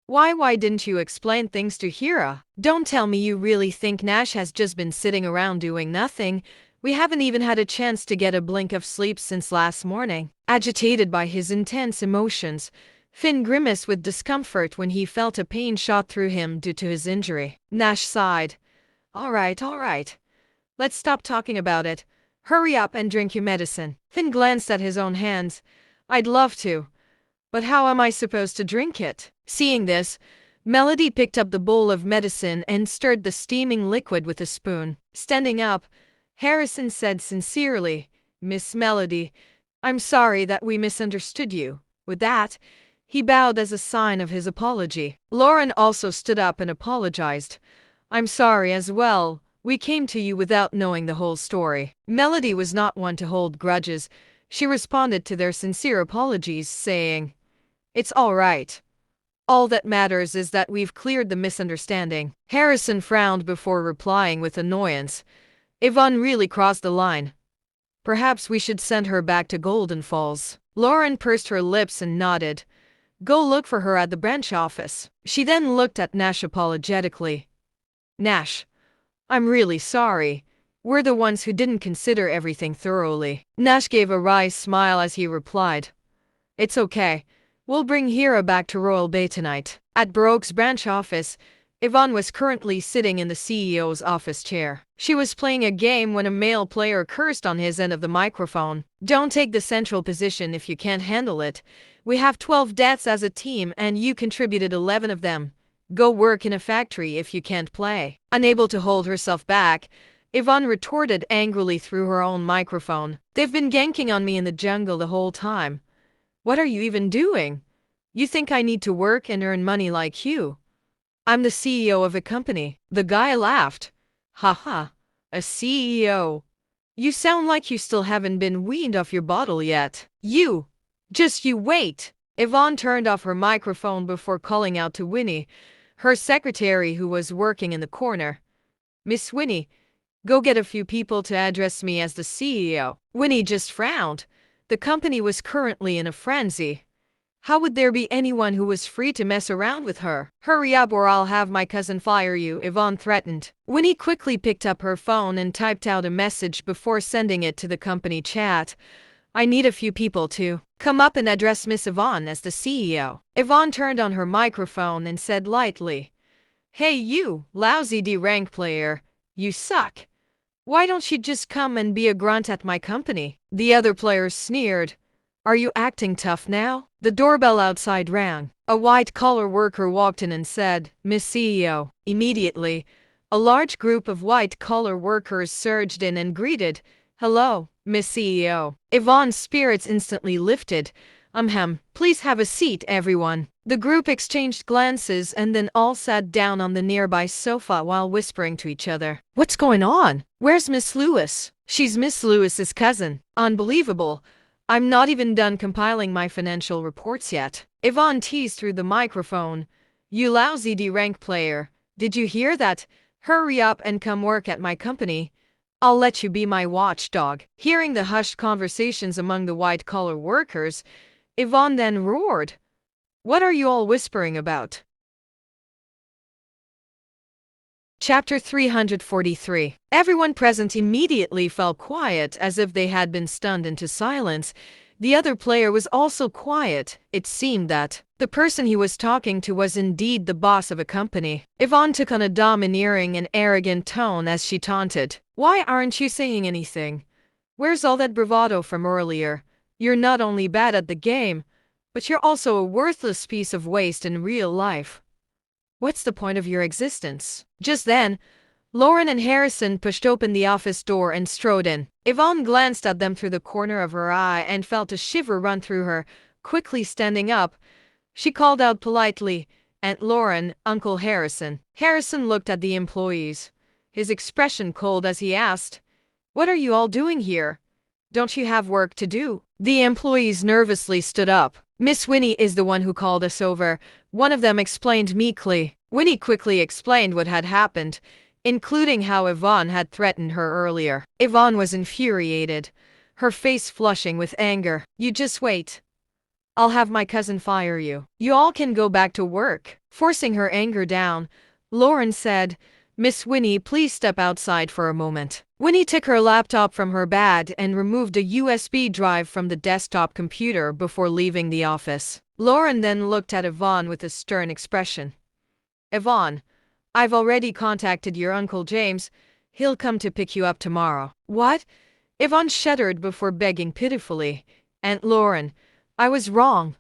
[SPEAKER 1] Why didn't you explain things to Hira? Don't tell me you really think Nash has just been sitting around doing nothing. We haven't even had a chance to get a blink of sleep since last morning. Agitated by his intense emotions, Finn grimaced with discomfort when he felt a pain shot through him due to his injury. Nash sighed. All right. Let's stop talking about it. Hurry up and drink your medicine. Finn glanced at his own hands. I'd love to. But how am I supposed to drink it? Seeing this, Melody picked up the bowl of medicine and stirred the steaming liquid with a spoon. Standing up, Harrison said sincerely, Miss Melody, I'm sorry that we misunderstood you. With that, he bowed as a sign of his apology. Lauren also stood up and apologized. I'm sorry as well. We came to you without knowing the whole story. Melody was not one to hold grudges. She responded to their sincere apologies, saying, It's all right. All that matters is that we've cleared the misunderstanding. Harrison frowned before replying with annoyance. Yvonne really crossed the line. Perhaps we should send her back to Golden Falls. Lauren pursed her lips and nodded. Go look for her at the branch office. She then looked at Nash apologetically. Nash, I'm really sorry. We're the ones who didn't consider everything thoroughly. Nash gave a wry smile as he replied. It's okay. We'll bring Hira back to Royal Bay tonight. At Baroque's branch office, Yvonne was currently sitting in the CEO's office chair. She was playing a game when a male player cursed on his end of the microphone. Don't take the central position if you can't handle it. We have 12 deaths as a team and you contributed 11 of them. Go work in a factory if you can't play. Unable to hold herself back, Yvonne retorted angrily through her own microphone. They've been ganking on me in the jungle the whole time. What are you even doing? You think I need to work and earn money like you? I'm the CEO of a company. The guy laughed. Haha, a CEO. You sound like you still haven't been weaned off your bottle yet. Just you wait. Yvonne turned off her microphone before calling out to Winnie, her secretary who was working in the corner. Miss Winnie, go get a few people to address me as the CEO. Winnie just frowned. The company was currently in a frenzy. How would there be anyone who was free to mess around with her? Hurry up or I'll have my cousin fire you, Yvonne threatened. Winnie quickly picked up her phone and typed out a message before sending it to the company chat. I need a few people to come up and address Miss Yvonne as the CEO. Yvonne turned on her microphone and said lightly, Hey you, lousy D-rank player, you suck. Why don't you just come and be a grunt at my company? The other players sneered. Are you acting tough now? The doorbell outside rang. A white-collar worker walked in and said, Miss CEO. Immediately, a large group of white-collar workers surged in and greeted, Hello, Miss CEO. Yvonne's spirits instantly lifted. Please have a seat, everyone. The group exchanged glances and then all sat down on the nearby sofa while whispering to each other. What's going on? Where's Miss Lewis? She's Miss Lewis's cousin. Unbelievable. I'm not even done compiling my financial reports yet. Yvonne teased through the microphone. You lousy D-rank player. Did you hear that? Hurry up and come work at my company. I'll let you be my watchdog. Hearing the hushed conversations among the white-collar workers, Yvonne then roared. What are you all whispering about? Chapter 343. Everyone present immediately fell quiet as if they had been stunned into silence. The other player was also quiet. It seemed that the person he was talking to was indeed the boss of a company. Yvonne took on a domineering and arrogant tone as she taunted. Why aren't you saying anything? Where's all that bravado from earlier? You're not only bad at the game, but you're also a worthless piece of waste in real life. What's the point of your existence? Just then, Lauren and Harrison pushed open the office door and strode in. Yvonne glanced at them through the corner of her eye and felt a shiver run through her. Quickly standing up, she called out politely, "Aunt Lauren, Uncle Harrison." Harrison looked at the employees, his expression cold as he asked, "What are you all doing here? Don't you have work to do?" The employees nervously stood up. "Miss Winnie is the one who called us over," one of them explained meekly. Winnie quickly explained what had happened, including how Yvonne had threatened her earlier. Yvonne was infuriated, her face flushing with anger. "You just wait. I'll have my cousin fire you. You all can go back to work." Forcing her anger down, Lauren said, "Miss Winnie, please step outside for a moment." Winnie took her laptop from her bag and removed a USB drive from the desktop computer before leaving the office. Lauren then looked at Yvonne with a stern expression. "Yvonne, I've already contacted your Uncle James. He'll come to pick you up tomorrow." "What?" Yvonne shuddered before begging pitifully. "Aunt Lauren, I was wrong.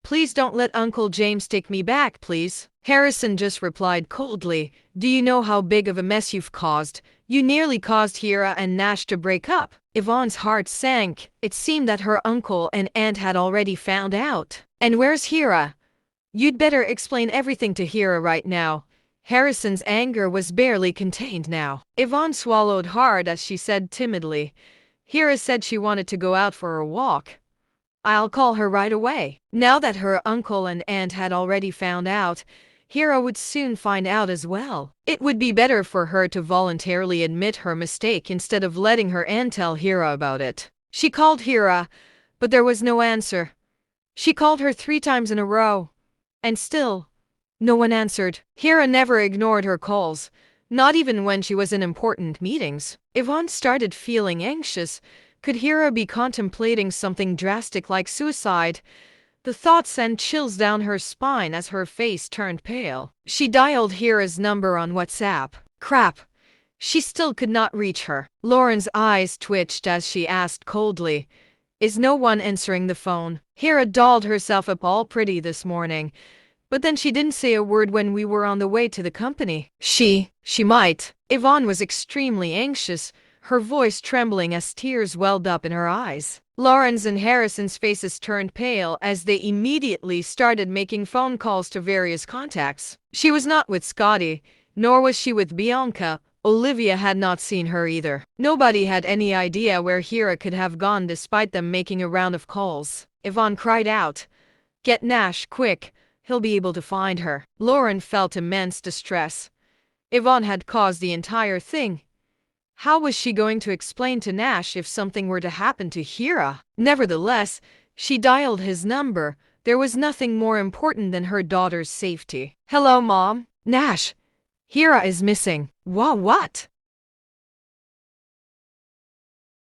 [SPEAKER 1] Please don't let Uncle James take me back, please." Harrison just replied coldly, "Do you know how big of a mess you've caused? You nearly caused Hira and Nash to break up." Yvonne's heart sank. It seemed that her uncle and aunt had already found out. "And where's Hira? You'd better explain everything to Hira right now." Harrison's anger was barely contained now. Yvonne swallowed hard as she said timidly, "Hira said she wanted to go out for a walk. I'll call her right away." Now that her uncle and aunt had already found out, Hira would soon find out as well. It would be better for her to voluntarily admit her mistake instead of letting her aunt tell Hira about it. She called Hira, but there was no answer. She called her 3 times in a row, and still, no one answered. Hira never ignored her calls, not even when she was in important meetings. Yvonne started feeling anxious. Could Hira be contemplating something drastic like suicide? The thought sent chills down her spine as her face turned pale. She dialed Hira's number on WhatsApp. Crap! She still could not reach her. Lauren's eyes twitched as she asked coldly, "Is no one answering the phone?" Hira dolled herself up all pretty this morning, but then she didn't say a word when we were on the way to the company. She might. Yvonne was extremely anxious, her voice trembling as tears welled up in her eyes. Lauren's and Harrison's faces turned pale as they immediately started making phone calls to various contacts. She was not with Scotty, nor was she with Bianca. Olivia had not seen her either. Nobody had any idea where Hira could have gone despite them making a round of calls. Yvonne cried out, "Get Nash, quick! He'll be able to find her." Lauren felt immense distress. Yvonne had caused the entire thing. How was she going to explain to Nash if something were to happen to Hira? Nevertheless, she dialed his number. There was nothing more important than her daughter's safety. "Hello, Mom." "Nash, Hira is missing." What?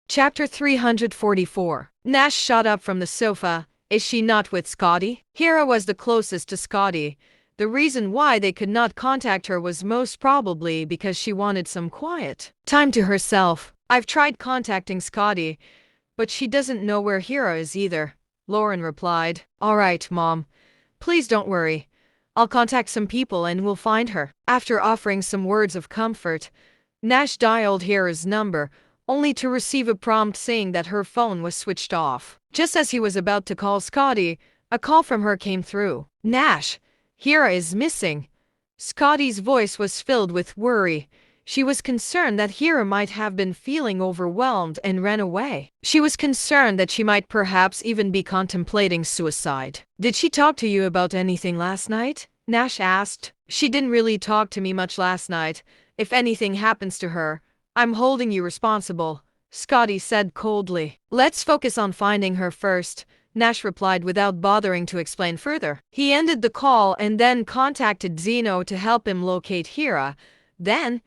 [SPEAKER 1] Chapter 344. Nash shot up from the sofa. "Is she not with Scotty?" Hira was the closest to Scotty. The reason why they could not contact her was most probably because she wanted some quiet time to herself. "I've tried contacting Scotty, but she doesn't know where Hira is either," Lauren replied. "All right, Mom. Please don't worry. I'll contact some people and we'll find her." After offering some words of comfort, Nash dialed Hira's number, only to receive a prompt saying that her phone was switched off. Just as he was about to call Scotty, a call from her came through. "Nash, Hira is missing." Scotty's voice was filled with worry. She was concerned that Hira might have been feeling overwhelmed and ran away. She was concerned that she might perhaps even be contemplating suicide. "Did she talk to you about anything last night?" Nash asked. "She didn't really talk to me much last night. If anything happens to her, I'm holding you responsible," Scotty said coldly. "Let's focus on finding her first," Nash replied without bothering to explain further. He ended the call and then contacted Zeno to help him locate Hira. Then,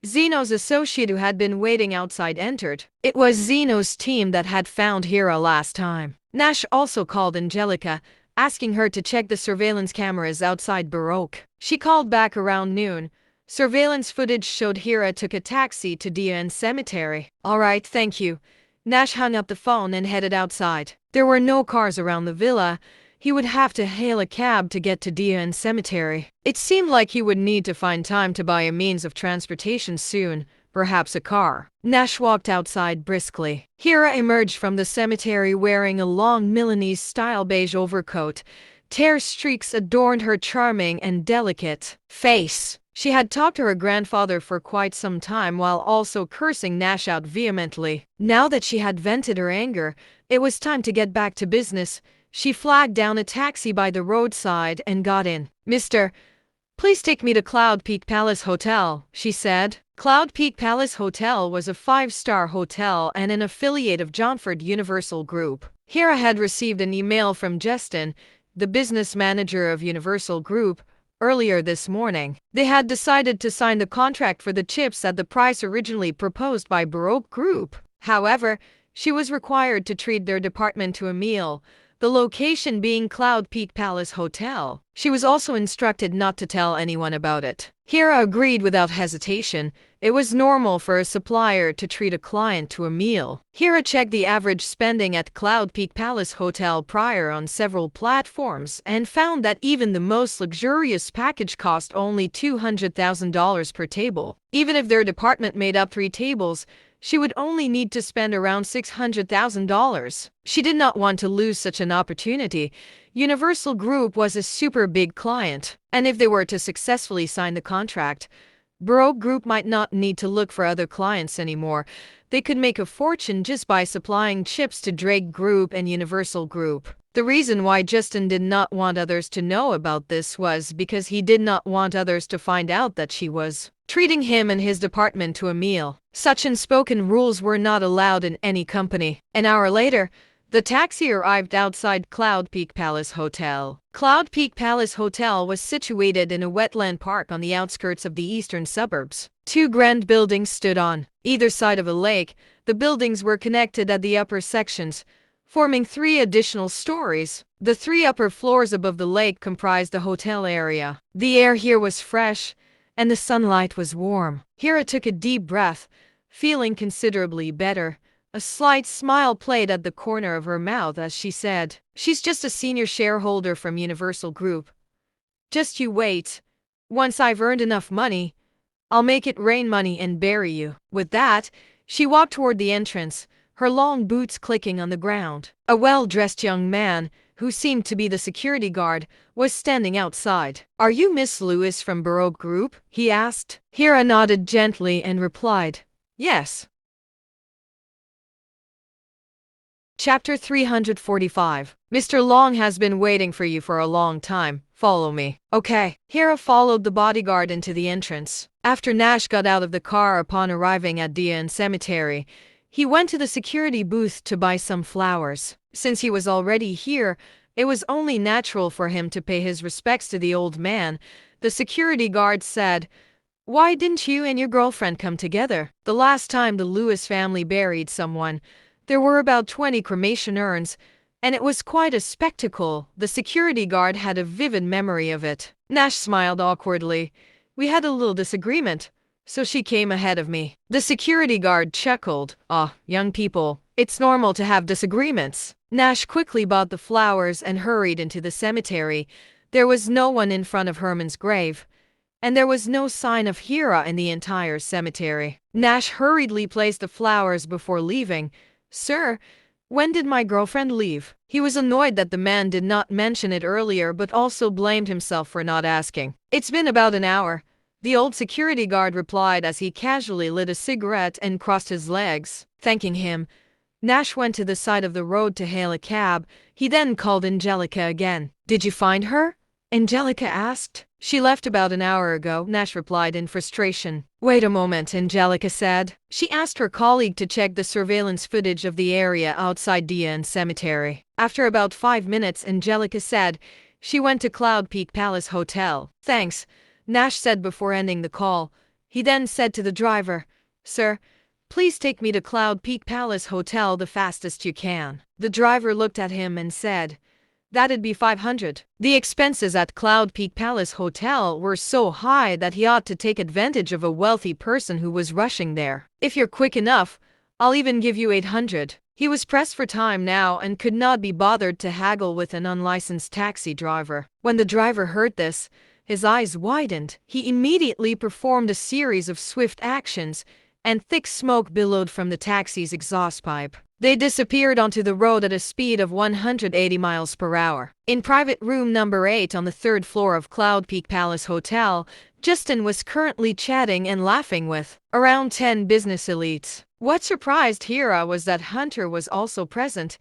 [SPEAKER 1] Zeno's associate who had been waiting outside entered. It was Zeno's team that had found Hira last time. Nash also called Angelica, asking her to check the surveillance cameras outside Baroque. She called back around noon. Surveillance footage showed Hira took a taxi to Diane Cemetery. "All right, thank you." Nash hung up the phone and headed outside. There were no cars around the villa. he would have to hail a cab to get to Dian Cemetery. It seemed like he would need to find time to buy a means of transportation soon, perhaps a car. Nash walked outside briskly. Hira emerged from the cemetery wearing a long Milanese-style beige overcoat. Tear streaks adorned her charming and delicate face. She had talked to her grandfather for quite some time while also cursing Nash out vehemently. Now that she had vented her anger, it was time to get back to business. She flagged down a taxi by the roadside and got in. "Mister, please take me to Cloud Peak Palace Hotel," she said. Cloud Peak Palace Hotel was a 5-star hotel and an affiliate of Johnford Universal Group. Hira had received an email from Justin, the business manager of Universal Group, earlier this morning. They had decided to sign the contract for the chips at the price originally proposed by Baroque Group. However, she was required to treat their department to a meal, the location being Cloud Peak Palace Hotel. She was also instructed not to tell anyone about it. Hira agreed without hesitation. It was normal for a supplier to treat a client to a meal. Hira checked the average spending at Cloud Peak Palace Hotel prior on several platforms and found that even the most luxurious package cost only $200,000 per table. Even if their department made up 3 tables, she would only need to spend around $600,000. She did not want to lose such an opportunity. Universal Group was a super big client, and if they were to successfully sign the contract, Baroque Group might not need to look for other clients anymore. They could make a fortune just by supplying chips to Drake Group and Universal Group. The reason why Justin did not want others to know about this was because he did not want others to find out that she was treating him and his department to a meal. Such unspoken rules were not allowed in any company. An hour later, the taxi arrived outside Cloud Peak Palace Hotel. Cloud Peak Palace Hotel was situated in a wetland park on the outskirts of the eastern suburbs. 2 grand buildings stood on either side of a lake. The buildings were connected at the upper sections, forming 3 additional stories. The 3 upper floors above the lake comprised the hotel area. The air here was fresh, and the sunlight was warm. Hira took a deep breath, feeling considerably better. A slight smile played at the corner of her mouth as she said, "She's just a senior shareholder from Universal Group. Just you wait. Once I've earned enough money, I'll make it rain money and bury you." With that, she walked toward the entrance, her long boots clicking on the ground. A well-dressed young man, who seemed to be the security guard, was standing outside. "Are you Miss Lewis from Baroque Group?" he asked. Hira nodded gently and replied, "Yes." Chapter 345. "Mr. Long has been waiting for you for a long time. Follow me." "Okay." Hira followed the bodyguard into the entrance. After Nash got out of the car upon arriving at Dian Cemetery, he went to the security booth to buy some flowers. Since he was already here, it was only natural for him to pay his respects to the old man. The security guard said, "Why didn't you and your girlfriend come together? The last time the Lewis family buried someone, there were about 20 cremation urns, and it was quite a spectacle." The security guard had a vivid memory of it. Nash smiled awkwardly. "We had a little disagreement, so she came ahead of me." The security guard chuckled. "Ah, young people, it's normal to have disagreements." Nash quickly bought the flowers and hurried into the cemetery. There was no one in front of Herman's grave, and there was no sign of Hira in the entire cemetery. Nash hurriedly placed the flowers before leaving. "Sir, when did my girlfriend leave?" He was annoyed that the man did not mention it earlier, but also blamed himself for not asking. "It's been about an hour," the old security guard replied as he casually lit a cigarette and crossed his legs. Thanking him, Nash went to the side of the road to hail a cab. He then called Angelica again. "Did you find her?" Angelica asked. "She left about an hour ago," Nash replied in frustration. "Wait a moment," Angelica said. She asked her colleague to check the surveillance footage of the area outside Dian Cemetery. After about 5 minutes, Angelica said, "She went to Cloud Peak Palace Hotel." "Thanks," Nash said before ending the call. He then said to the driver, "Sir, please take me to Cloud Peak Palace Hotel the fastest you can." The driver looked at him and said, "That'd be $500. The expenses at Cloud Peak Palace Hotel were so high that he ought to take advantage of a wealthy person who was rushing there. "If you're quick enough, I'll even give you 800. He was pressed for time now and could not be bothered to haggle with an unlicensed taxi driver. When the driver heard this, his eyes widened. He immediately performed a series of swift actions, and thick smoke billowed from the taxi's exhaust pipe. They disappeared onto the road at a speed of 180 miles per hour. In private room number 8 on the third floor of Cloud Peak Palace Hotel, Justin was currently chatting and laughing with around 10 business elites. What surprised Hira was that Hunter was also present.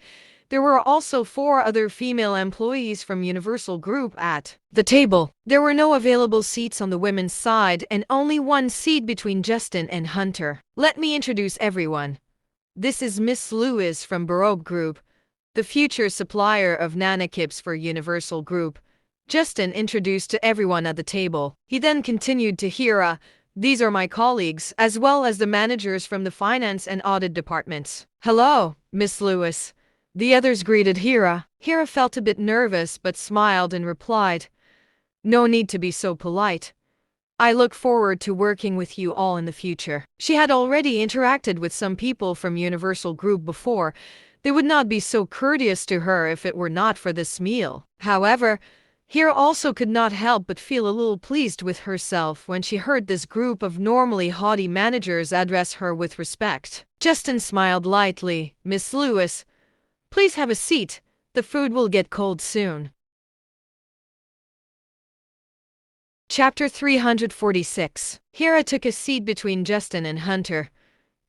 [SPEAKER 1] There were also 4 other female employees from Universal Group at the table. There were no available seats on the women's side and only one seat between Justin and Hunter. Let me introduce everyone. This is Miss Lewis from Baroque Group, the future supplier of nanokits for Universal Group. Justin introduced to everyone at the table. He then continued to Hira, these are my colleagues, as well as the managers from the finance and audit departments. Hello, Miss Lewis. The others greeted Hira. Hira felt a bit nervous but smiled and replied, no need to be so polite. I look forward to working with you all in the future. She had already interacted with some people from Universal Group before. They would not be so courteous to her if it were not for this meal. However, Hira also could not help but feel a little pleased with herself when she heard this group of normally haughty managers address her with respect. Justin smiled lightly. Miss Lewis, please have a seat. The food will get cold soon. Chapter 346. Hira took a seat between Justin and Hunter.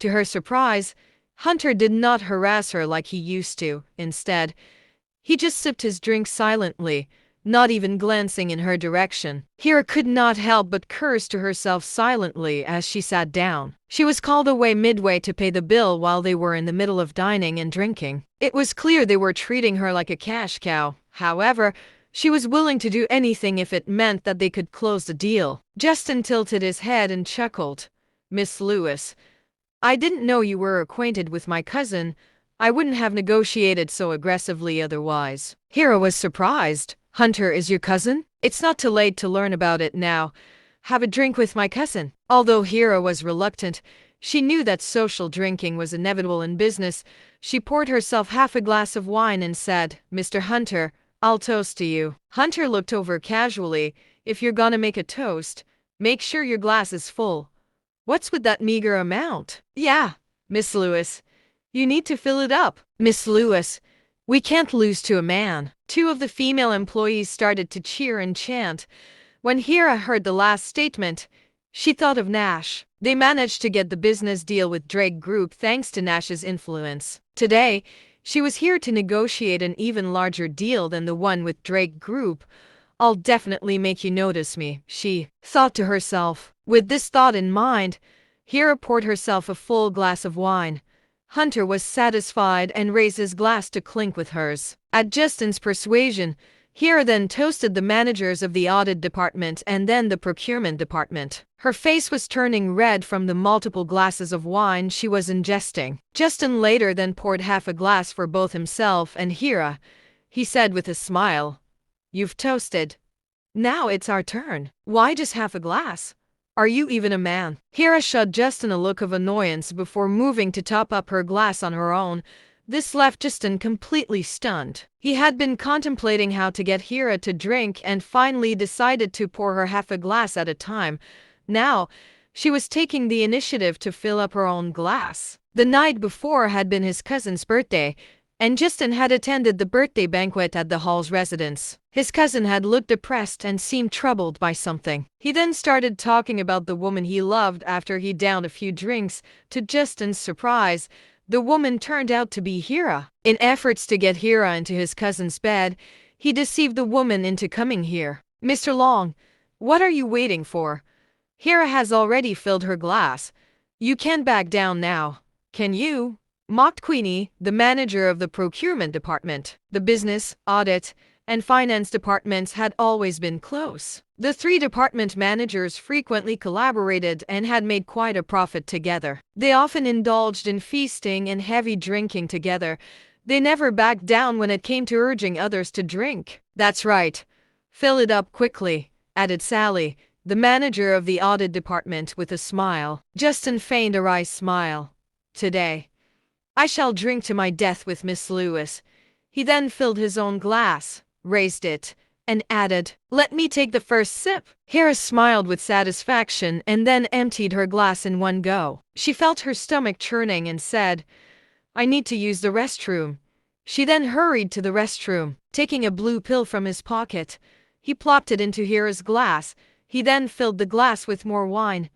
[SPEAKER 1] To her surprise, Hunter did not harass her like he used to. Instead, he just sipped his drink silently, not even glancing in her direction. Hira could not help but curse to herself silently as she sat down. She was called away midway to pay the bill while they were in the middle of dining and drinking. It was clear they were treating her like a cash cow. However, she was willing to do anything if it meant that they could close the deal. Justin tilted his head and chuckled. Miss Lewis, I didn't know you were acquainted with my cousin. I wouldn't have negotiated so aggressively otherwise. Hira was surprised. Hunter is your cousin? It's not too late to learn about it now. Have a drink with my cousin. Although Hira was reluctant, she knew that social drinking was inevitable in business. She poured herself half a glass of wine and said, Mr. Hunter, I'll toast to you. Hunter looked over casually. If you're gonna make a toast, make sure your glass is full. What's with that meager amount? Yeah, Miss Lewis. You need to fill it up. Miss Lewis, we can't lose to a man. 2 of the female employees started to cheer and chant. When Hira heard the last statement, she thought of Nash. They managed to get the business deal with Drake Group thanks to Nash's influence. Today, she was here to negotiate an even larger deal than the one with Drake Group. I'll definitely make you notice me, she thought to herself. With this thought in mind, Hira poured herself a full glass of wine. Hunter was satisfied and raised his glass to clink with hers. At Justin's persuasion, Hira then toasted the managers of the audit department and then the procurement department. Her face was turning red from the multiple glasses of wine she was ingesting. Justin later then poured half a glass for both himself and Hira. He said with a smile, You've toasted. Now it's our turn. Why just half a glass? Are you even a man? Hira shot Justin a look of annoyance before moving to top up her glass on her own. This left Justin completely stunned. He had been contemplating how to get Hira to drink and finally decided to pour her half a glass at a time. Now, she was taking the initiative to fill up her own glass. The night before had been his cousin's birthday, and Justin had attended the birthday banquet at the Hall's residence. His cousin had looked depressed and seemed troubled by something. He then started talking about the woman he loved after he downed a few drinks. To Justin's surprise, the woman turned out to be Hira. In efforts to get Hira into his cousin's bed, he deceived the woman into coming here. Mr. Long, what are you waiting for? Hira has already filled her glass. You can't back down now, can you? Mocked Queenie, the manager of the procurement department. The business, audit, and finance departments had always been close. The 3 department managers frequently collaborated and had made quite a profit together. They often indulged in feasting and heavy drinking together. They never backed down when it came to urging others to drink. That's right. Fill it up quickly, added Sally, the manager of the audit department with a smile. Justin feigned a wry smile. Today, I shall drink to my death with Miss Lewis." He then filled his own glass, raised it, and added, "Let me take the first sip." Hera smiled with satisfaction and then emptied her glass in one go. She felt her stomach churning and said, "I need to use the restroom." She then hurried to the restroom. Taking a blue pill from his pocket, he plopped it into Hera's glass. He then filled the glass with more wine,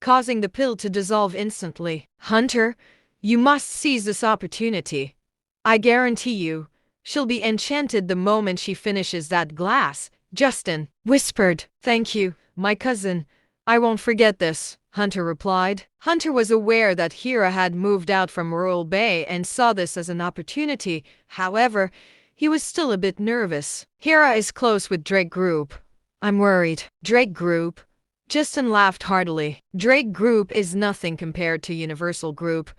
[SPEAKER 1] causing the pill to dissolve instantly. "Hunter, you must seize this opportunity. I guarantee you, she'll be enchanted the moment she finishes that glass," Justin whispered. "Thank you, my cousin. I won't forget this," Hunter replied. Hunter was aware that Hera had moved out from Royal Bay and saw this as an opportunity. However, he was still a bit nervous. "Hera is close with Drake Group. I'm worried." "Drake Group?" Justin laughed heartily. "Drake Group is nothing compared to Universal Group.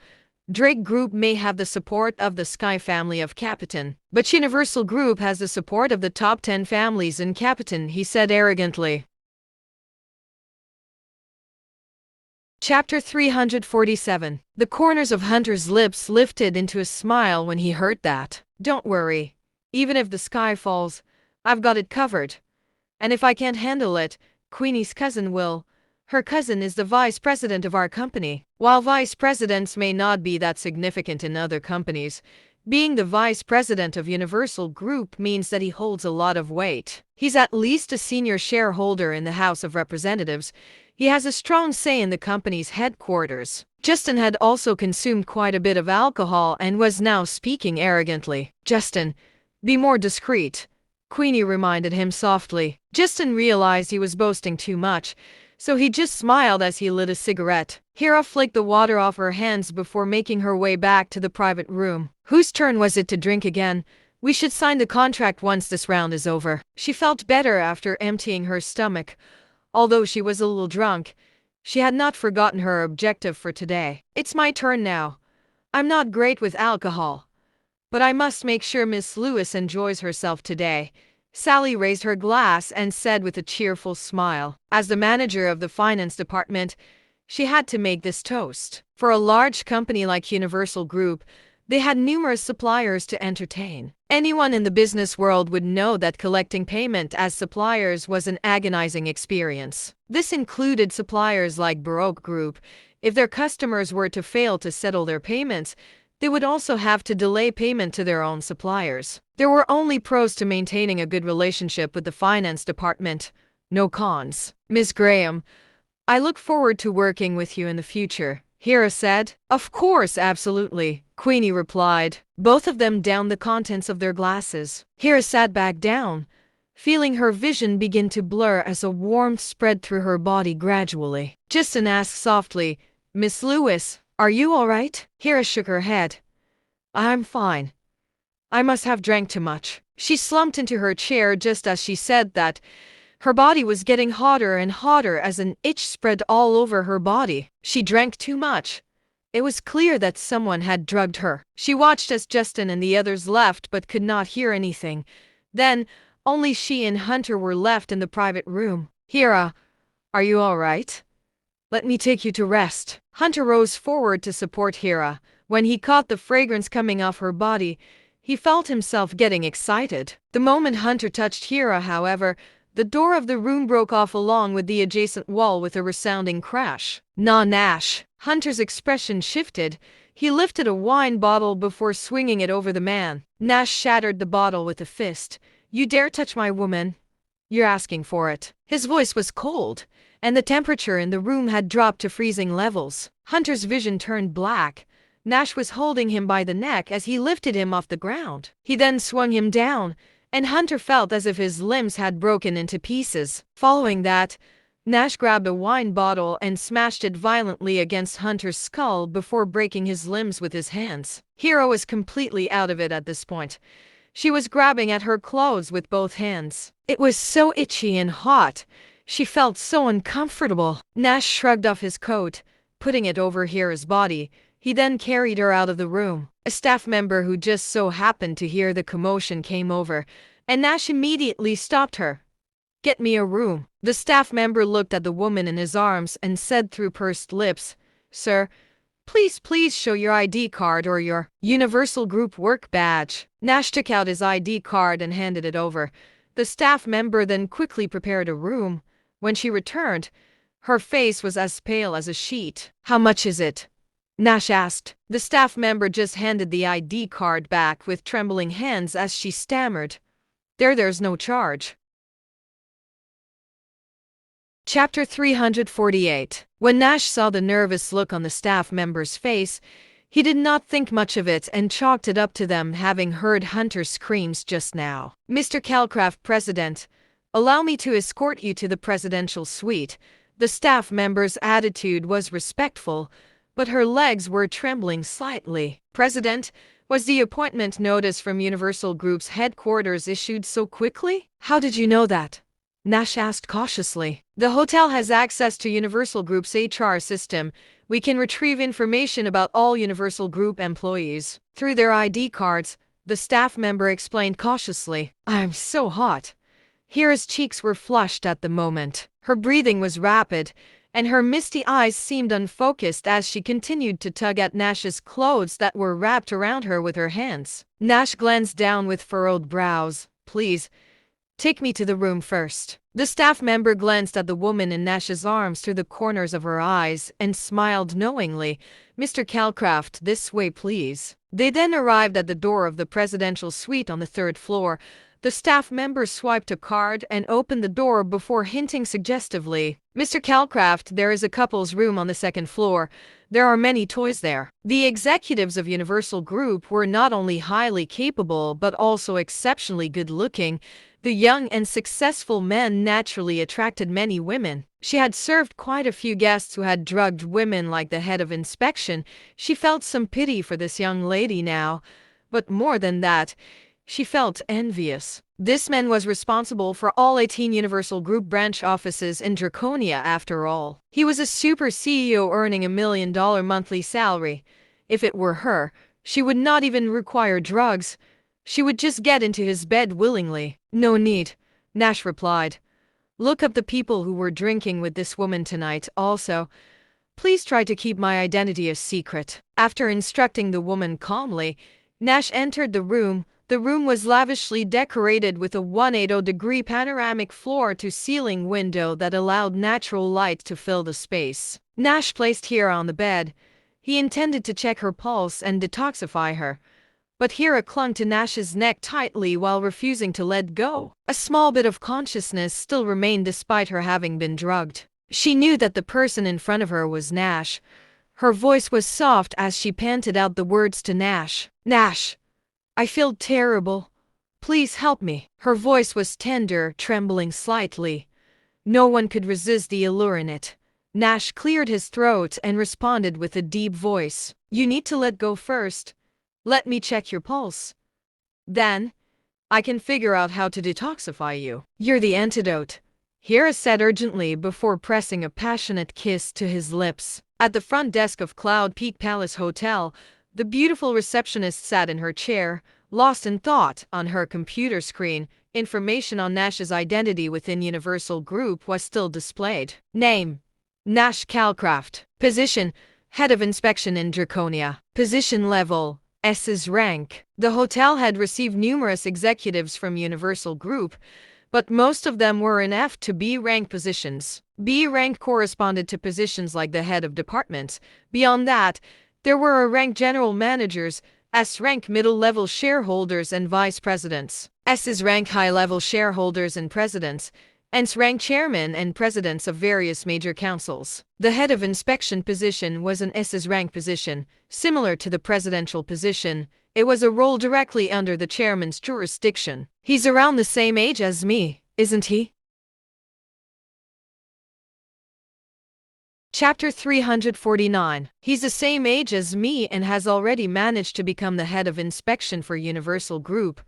[SPEAKER 1] Drake Group may have the support of the Sky family of Capitan, but Universal Group has the support of the top 10 families in Capitan," he said arrogantly. Chapter 347. The corners of Hunter's lips lifted into a smile when he heard that. "Don't worry. Even if the sky falls, I've got it covered. And if I can't handle it, Queenie's cousin will. Her cousin is the vice president of our company." While vice presidents may not be that significant in other companies, being the vice president of Universal Group means that he holds a lot of weight. He's at least a senior shareholder in the House of Representatives. He has a strong say in the company's headquarters. Justin had also consumed quite a bit of alcohol and was now speaking arrogantly. "Justin, be more discreet," Queenie reminded him softly. Justin realized he was boasting too much, so he just smiled as he lit a cigarette. Hera flicked the water off her hands before making her way back to the private room. Whose turn was it to drink again? We should sign the contract once this round is over. She felt better after emptying her stomach. Although she was a little drunk, she had not forgotten her objective for today. "It's my turn now. I'm not great with alcohol, but I must make sure Miss Lewis enjoys herself today." Sally raised her glass and said with a cheerful smile. As the manager of the finance department, she had to make this toast. For a large company like Universal Group, they had numerous suppliers to entertain. Anyone in the business world would know that collecting payment as suppliers was an agonizing experience. This included suppliers like Baroque Group. If their customers were to fail to settle their payments, they would also have to delay payment to their own suppliers. There were only pros to maintaining a good relationship with the finance department, no cons. "Ms. Graham, I look forward to working with you in the future," Hera said. "Of course, absolutely," Queenie replied. Both of them downed the contents of their glasses. Hera sat back down, feeling her vision begin to blur as a warmth spread through her body gradually. Justin asked softly, "Miss Lewis, are you all right?" Hera shook her head. "I'm fine. I must have drank too much." She slumped into her chair just as she said that. Her body was getting hotter and hotter as an itch spread all over her body. She drank too much. It was clear that someone had drugged her. She watched as Justin and the others left but could not hear anything. Then, only she and Hunter were left in the private room. "Hera, are you all right? Let me take you to rest." Hunter rose forward to support Hera. When he caught the fragrance coming off her body, he felt himself getting excited. The moment Hunter touched Hera, however, the door of the room broke off along with the adjacent wall with a resounding crash. "Nah, Nash." Hunter's expression shifted. He lifted a wine bottle before swinging it over the man. Nash shattered the bottle with a fist. "You dare touch my woman? You're asking for it." His voice was cold, and the temperature in the room had dropped to freezing levels. Hunter's vision turned black. Nash was holding him by the neck as he lifted him off the ground. He then swung him down, and Hunter felt as if his limbs had broken into pieces. Following that, Nash grabbed a wine bottle and smashed it violently against Hunter's skull before breaking his limbs with his hands. Hera was completely out of it at this point. She was grabbing at her clothes with both hands. It was so itchy and hot. She felt so uncomfortable. Nash shrugged off his coat, putting it over Hera's body. He then carried her out of the room. A staff member who just so happened to hear the commotion came over, and Nash immediately stopped her. "Get me a room." The staff member looked at the woman in his arms and said through pursed lips, "Sir, Please show your ID card or your Universal Group work badge." Nash took out his ID card and handed it over. The staff member then quickly prepared a room. When she returned, her face was as pale as a sheet. "How much is it?" Nash asked. The staff member just handed the ID card back with trembling hands as she stammered, There's no charge." Chapter 348. When Nash saw the nervous look on the staff member's face, he did not think much of it and chalked it up to them having heard Hunter's screams just now. "Mr. Calcraft, President, allow me to escort you to the presidential suite." The staff member's attitude was respectful, but her legs were trembling slightly. "President, was the appointment notice from Universal Group's headquarters issued so quickly?" "How did you know that?" Nash asked cautiously. "The hotel has access to Universal Group's HR system. We can retrieve information about all Universal Group employees through their ID cards," the staff member explained cautiously. "I'm so hot." Hira's cheeks were flushed at the moment. Her breathing was rapid, and her misty eyes seemed unfocused as she continued to tug at Nash's clothes that were wrapped around her with her hands. Nash glanced down with furrowed brows. "Please, take me to the room first." The staff member glanced at the woman in Nash's arms through the corners of her eyes and smiled knowingly. "Mr. Calcraft, this way please." They then arrived at the door of the presidential suite on the third floor. The staff member swiped a card and opened the door before hinting suggestively, "Mr. Calcraft, there is a couple's room on the second floor. There are many toys there." The executives of Universal Group were not only highly capable but also exceptionally good-looking. The young and successful men naturally attracted many women. She had served quite a few guests who had drugged women like the head of inspection. She felt some pity for this young lady now, but more than that, she felt envious. This man was responsible for all 18 Universal Group branch offices in Draconia after all. He was a super CEO earning $1 million monthly salary. If it were her, she would not even require drugs. She would just get into his bed willingly. "No need," Nash replied. "Look up the people who were drinking with this woman tonight. Also, please try to keep my identity a secret." After instructing the woman calmly, Nash entered the room. The room was lavishly decorated with a 180-degree panoramic floor-to-ceiling window that allowed natural light to fill the space. Nash placed Hira on the bed. He intended to check her pulse and detoxify her, but Hira clung to Nash's neck tightly while refusing to let go. A small bit of consciousness still remained despite her having been drugged. She knew that the person in front of her was Nash. Her voice was soft as she panted out the words to Nash. "Nash, I feel terrible. Please help me." Her voice was tender, trembling slightly. No one could resist the allure in it. Nash cleared his throat and responded with a deep voice. "You need to let go first. Let me check your pulse. Then, I can figure out how to detoxify you. You're the antidote," Hira said urgently before pressing a passionate kiss to his lips. At the front desk of Cloud Peak Palace Hotel, the beautiful receptionist sat in her chair, lost in thought. On her computer screen, information on Nash's identity within Universal Group was still displayed. Name: Nash Calcraft. Position: Head of Inspection in Draconia. Position level: S's rank. The hotel had received numerous executives from Universal Group, but most of them were in F to B rank positions. B rank corresponded to positions like the head of departments. Beyond that, there were A-rank general managers, S-rank middle-level shareholders and vice presidents, S's rank high-level shareholders and presidents, and S-rank chairmen and presidents of various major councils. The head of inspection position was an S's rank position, similar to the presidential position. It was a role directly under the chairman's jurisdiction. "He's around the same age as me, isn't he?" Chapter 349. He's the same age as me and has already managed to become the head of inspection for Universal Group,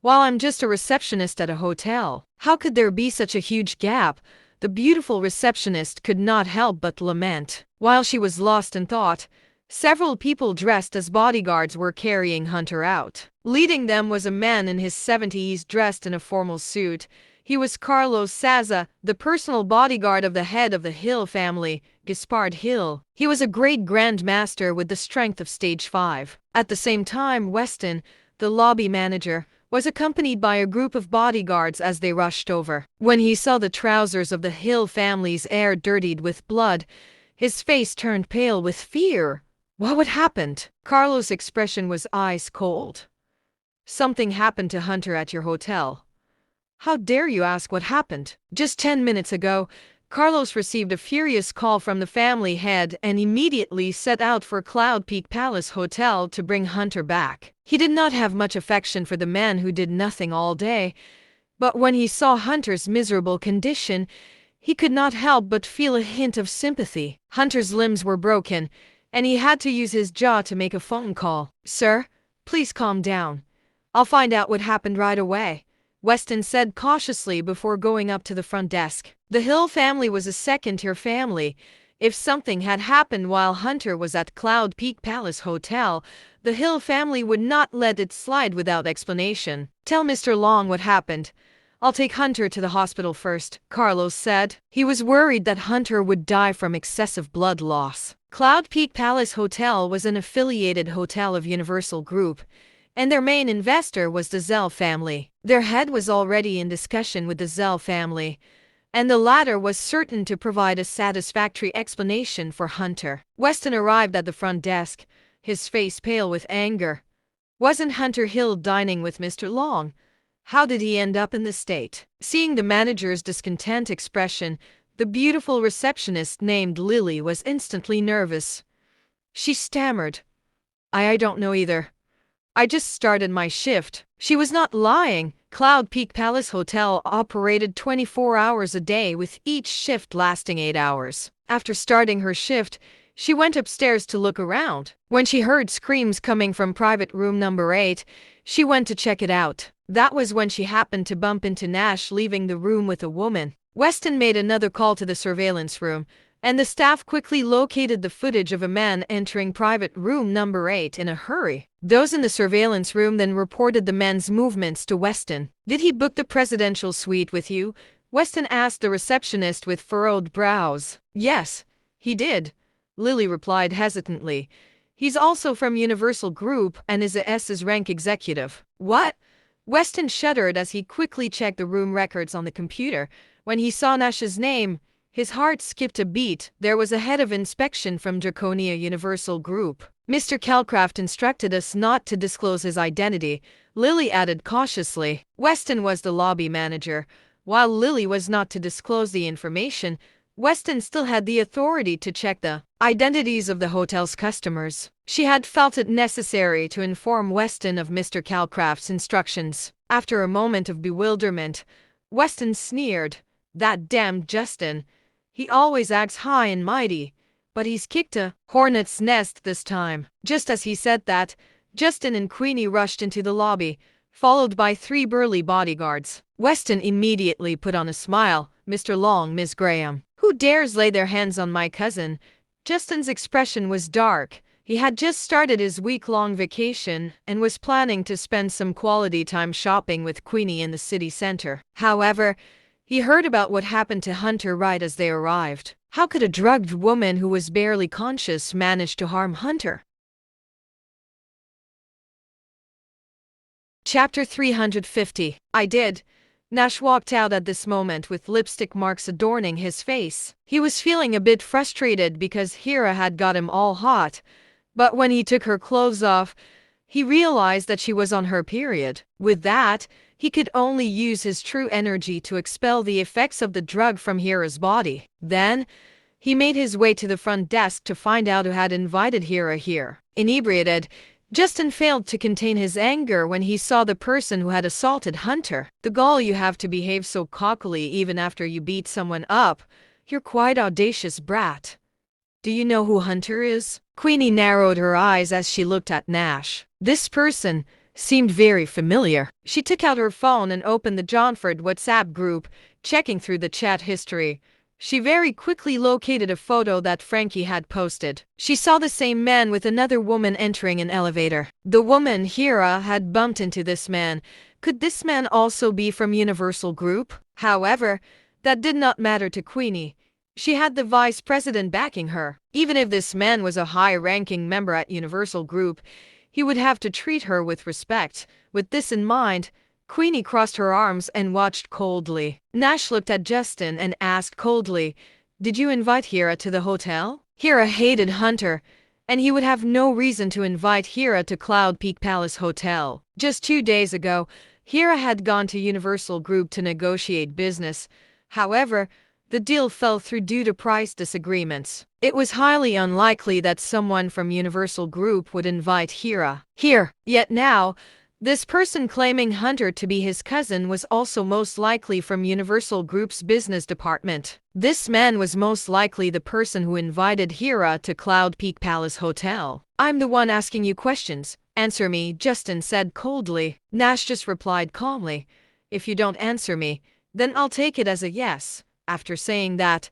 [SPEAKER 1] while I'm just a receptionist at a hotel. How could there be such a huge gap? The beautiful receptionist could not help but lament. While she was lost in thought, several people dressed as bodyguards were carrying Hunter out. Leading them was a man in his 70s dressed in a formal suit. He was Carlos Saza, the personal bodyguard of the head of the Hill family, Gaspard Hill. He was a great Grand Master with the strength of stage 5. At the same time, Weston, the lobby manager, was accompanied by a group of bodyguards as they rushed over. When he saw the trousers of the Hill family's heir dirtied with blood, his face turned pale with fear. What happened? Carlos' expression was ice cold. Something happened to Hunter at your hotel. How dare you ask what happened? Just 10 minutes ago, Carlos received a furious call from the family head and immediately set out for Cloud Peak Palace Hotel to bring Hunter back. He did not have much affection for the man who did nothing all day, but when he saw Hunter's miserable condition, he could not help but feel a hint of sympathy. Hunter's limbs were broken, and he had to use his jaw to make a phone call. Sir, please calm down. I'll find out what happened right away, Weston said cautiously before going up to the front desk. The Hill family was a second-tier family. If something had happened while Hunter was at Cloud Peak Palace Hotel, the Hill family would not let it slide without explanation. Tell Mr. Long what happened. I'll take Hunter to the hospital first, Carlos said. He was worried that Hunter would die from excessive blood loss. Cloud Peak Palace Hotel was an affiliated hotel of Universal Group, and their main investor was the Zell family. Their head was already in discussion with the Zell family, and the latter was certain to provide a satisfactory explanation for Hunter. Weston arrived at the front desk, his face pale with anger. Wasn't Hunter Hill dining with Mr. Long? How did he end up in this state? Seeing the manager's discontent expression, the beautiful receptionist named Lily was instantly nervous. She stammered, I don't know either. I just started my shift. She was not lying. Cloud Peak Palace Hotel operated 24 hours a day with each shift lasting 8 hours. After starting her shift, she went upstairs to look around. When she heard screams coming from private room number 8, she went to check it out. That was when she happened to bump into Nash leaving the room with a woman. Weston made another call to the surveillance room, and the staff quickly located the footage of a man entering private room number 8 in a hurry. Those in the surveillance room then reported the man's movements to Weston. Did he book the presidential suite with you? Weston asked the receptionist with furrowed brows. Yes, he did, Lily replied hesitantly. He's also from Universal Group and is a S's rank executive. What? Weston shuddered as he quickly checked the room records on the computer. When he saw Nash's name, his heart skipped a beat. There was a head of inspection from Draconia Universal Group. Mr. Calcraft instructed us not to disclose his identity, Lily added cautiously. Weston was the lobby manager. While Lily was not to disclose the information, Weston still had the authority to check the identities of the hotel's customers. She had felt it necessary to inform Weston of Mr. Calcraft's instructions. After a moment of bewilderment, Weston sneered. That damned Justin. He always acts high and mighty, but he's kicked a hornet's nest this time. Just as he said that, Justin and Queenie rushed into the lobby, followed by 3 burly bodyguards. Weston immediately put on a smile. Mr. Long, Miss Graham. Who dares lay their hands on my cousin? Justin's expression was dark. He had just started his week-long vacation and was planning to spend some quality time shopping with Queenie in the city center. However, he heard about what happened to Hunter right as they arrived. How could a drugged woman who was barely conscious manage to harm Hunter? Chapter 350. I did. Nash walked out at this moment with lipstick marks adorning his face. He was feeling a bit frustrated because Hira had got him all hot, but when he took her clothes off, he realized that she was on her period. With that, he could only use his true energy to expel the effects of the drug from Hira's body. Then, he made his way to the front desk to find out who had invited Hira here. Inebriated, Justin failed to contain his anger when he saw the person who had assaulted Hunter. The gall you have to behave so cockily even after you beat someone up. You're quite audacious brat. Do you know who Hunter is? Queenie narrowed her eyes as she looked at Nash. This person seemed very familiar. She took out her phone and opened the Johnford WhatsApp group, checking through the chat history. She very quickly located a photo that Frankie had posted. She saw the same man with another woman entering an elevator. The woman, Hira, had bumped into this man, Could this man also be from Universal Group? However, that did not matter to Queenie. She had the vice president backing her. Even if this man was a high-ranking member at Universal Group, he would have to treat her with respect. With this in mind, Queenie crossed her arms and watched coldly. Nash looked at Justin and asked coldly, "Did you invite Hira to the hotel?" Hira hated Hunter, and he would have no reason to invite Hira to Cloud Peak Palace Hotel. Just 2 days ago, Hira had gone to Universal Group to negotiate business. However, the deal fell through due to price disagreements. It was highly unlikely that someone from Universal Group would invite Hira here. Yet now, this person claiming Hunter to be his cousin was also most likely from Universal Group's business department. This man was most likely the person who invited Hira to Cloud Peak Palace Hotel. "I'm the one asking you questions. Answer me," Justin said coldly. Nash just replied calmly, "If you don't answer me, then I'll take it as a yes." After saying that,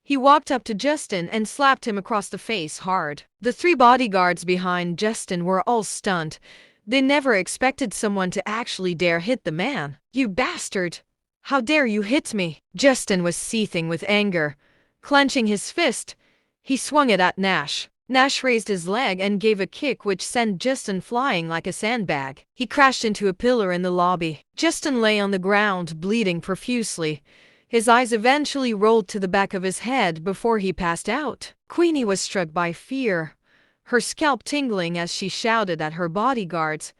[SPEAKER 1] he walked up to Justin and slapped him across the face hard. The 3 bodyguards behind Justin were all stunned. They never expected someone to actually dare hit the man. "You bastard! How dare you hit me?" Justin was seething with anger. Clenching his fist, he swung it at Nash. Nash raised his leg and gave a kick which sent Justin flying like a sandbag. He crashed into a pillar in the lobby. Justin lay on the ground, bleeding profusely. His eyes eventually rolled to the back of his head before he passed out. Queenie was struck by fear, her scalp tingling as she shouted at her bodyguards,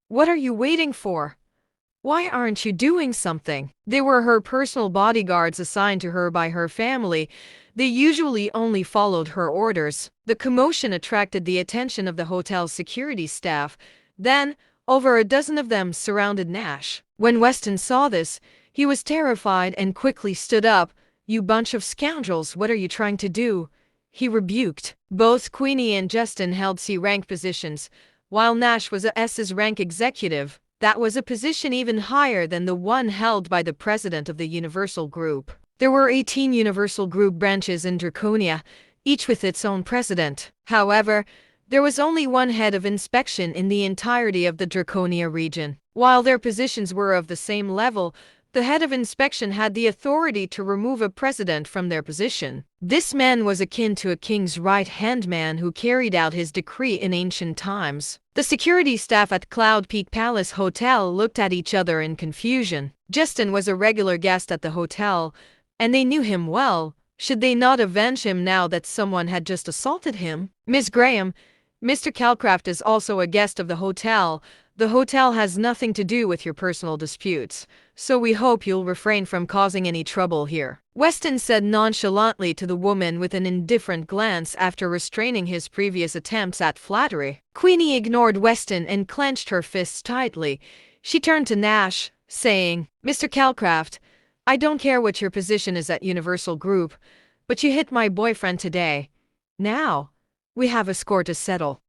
[SPEAKER 1] "What are you waiting for? Why aren't you doing something?" They were her personal bodyguards assigned to her by her family. They usually only followed her orders. The commotion attracted the attention of the hotel's security staff. Then, over a dozen of them surrounded Nash. When Weston saw this, he was terrified and quickly stood up. "You bunch of scoundrels, what are you trying to do?" he rebuked. Both Queenie and Justin held C-rank positions, while Nash was a S-rank executive. That was a position even higher than the one held by the president of the Universal Group. There were 18 Universal Group branches in Draconia, each with its own president. However, there was only one head of inspection in the entirety of the Draconia region. While their positions were of the same level, the head of inspection had the authority to remove a president from their position. This man was akin to a king's right-hand man who carried out his decree in ancient times. The security staff at Cloud Peak Palace Hotel looked at each other in confusion. Justin was a regular guest at the hotel, and they knew him well. Should they not avenge him now that someone had just assaulted him? "Miss Graham, Mr. Calcraft is also a guest of the hotel. The hotel has nothing to do with your personal disputes, so we hope you'll refrain from causing any trouble here," Weston said nonchalantly to the woman with an indifferent glance after restraining his previous attempts at flattery. Queenie ignored Weston and clenched her fists tightly. She turned to Nash, saying, "Mr. Calcraft, I don't care what your position is at Universal Group, but you hit my boyfriend today. Now, we have a score to settle."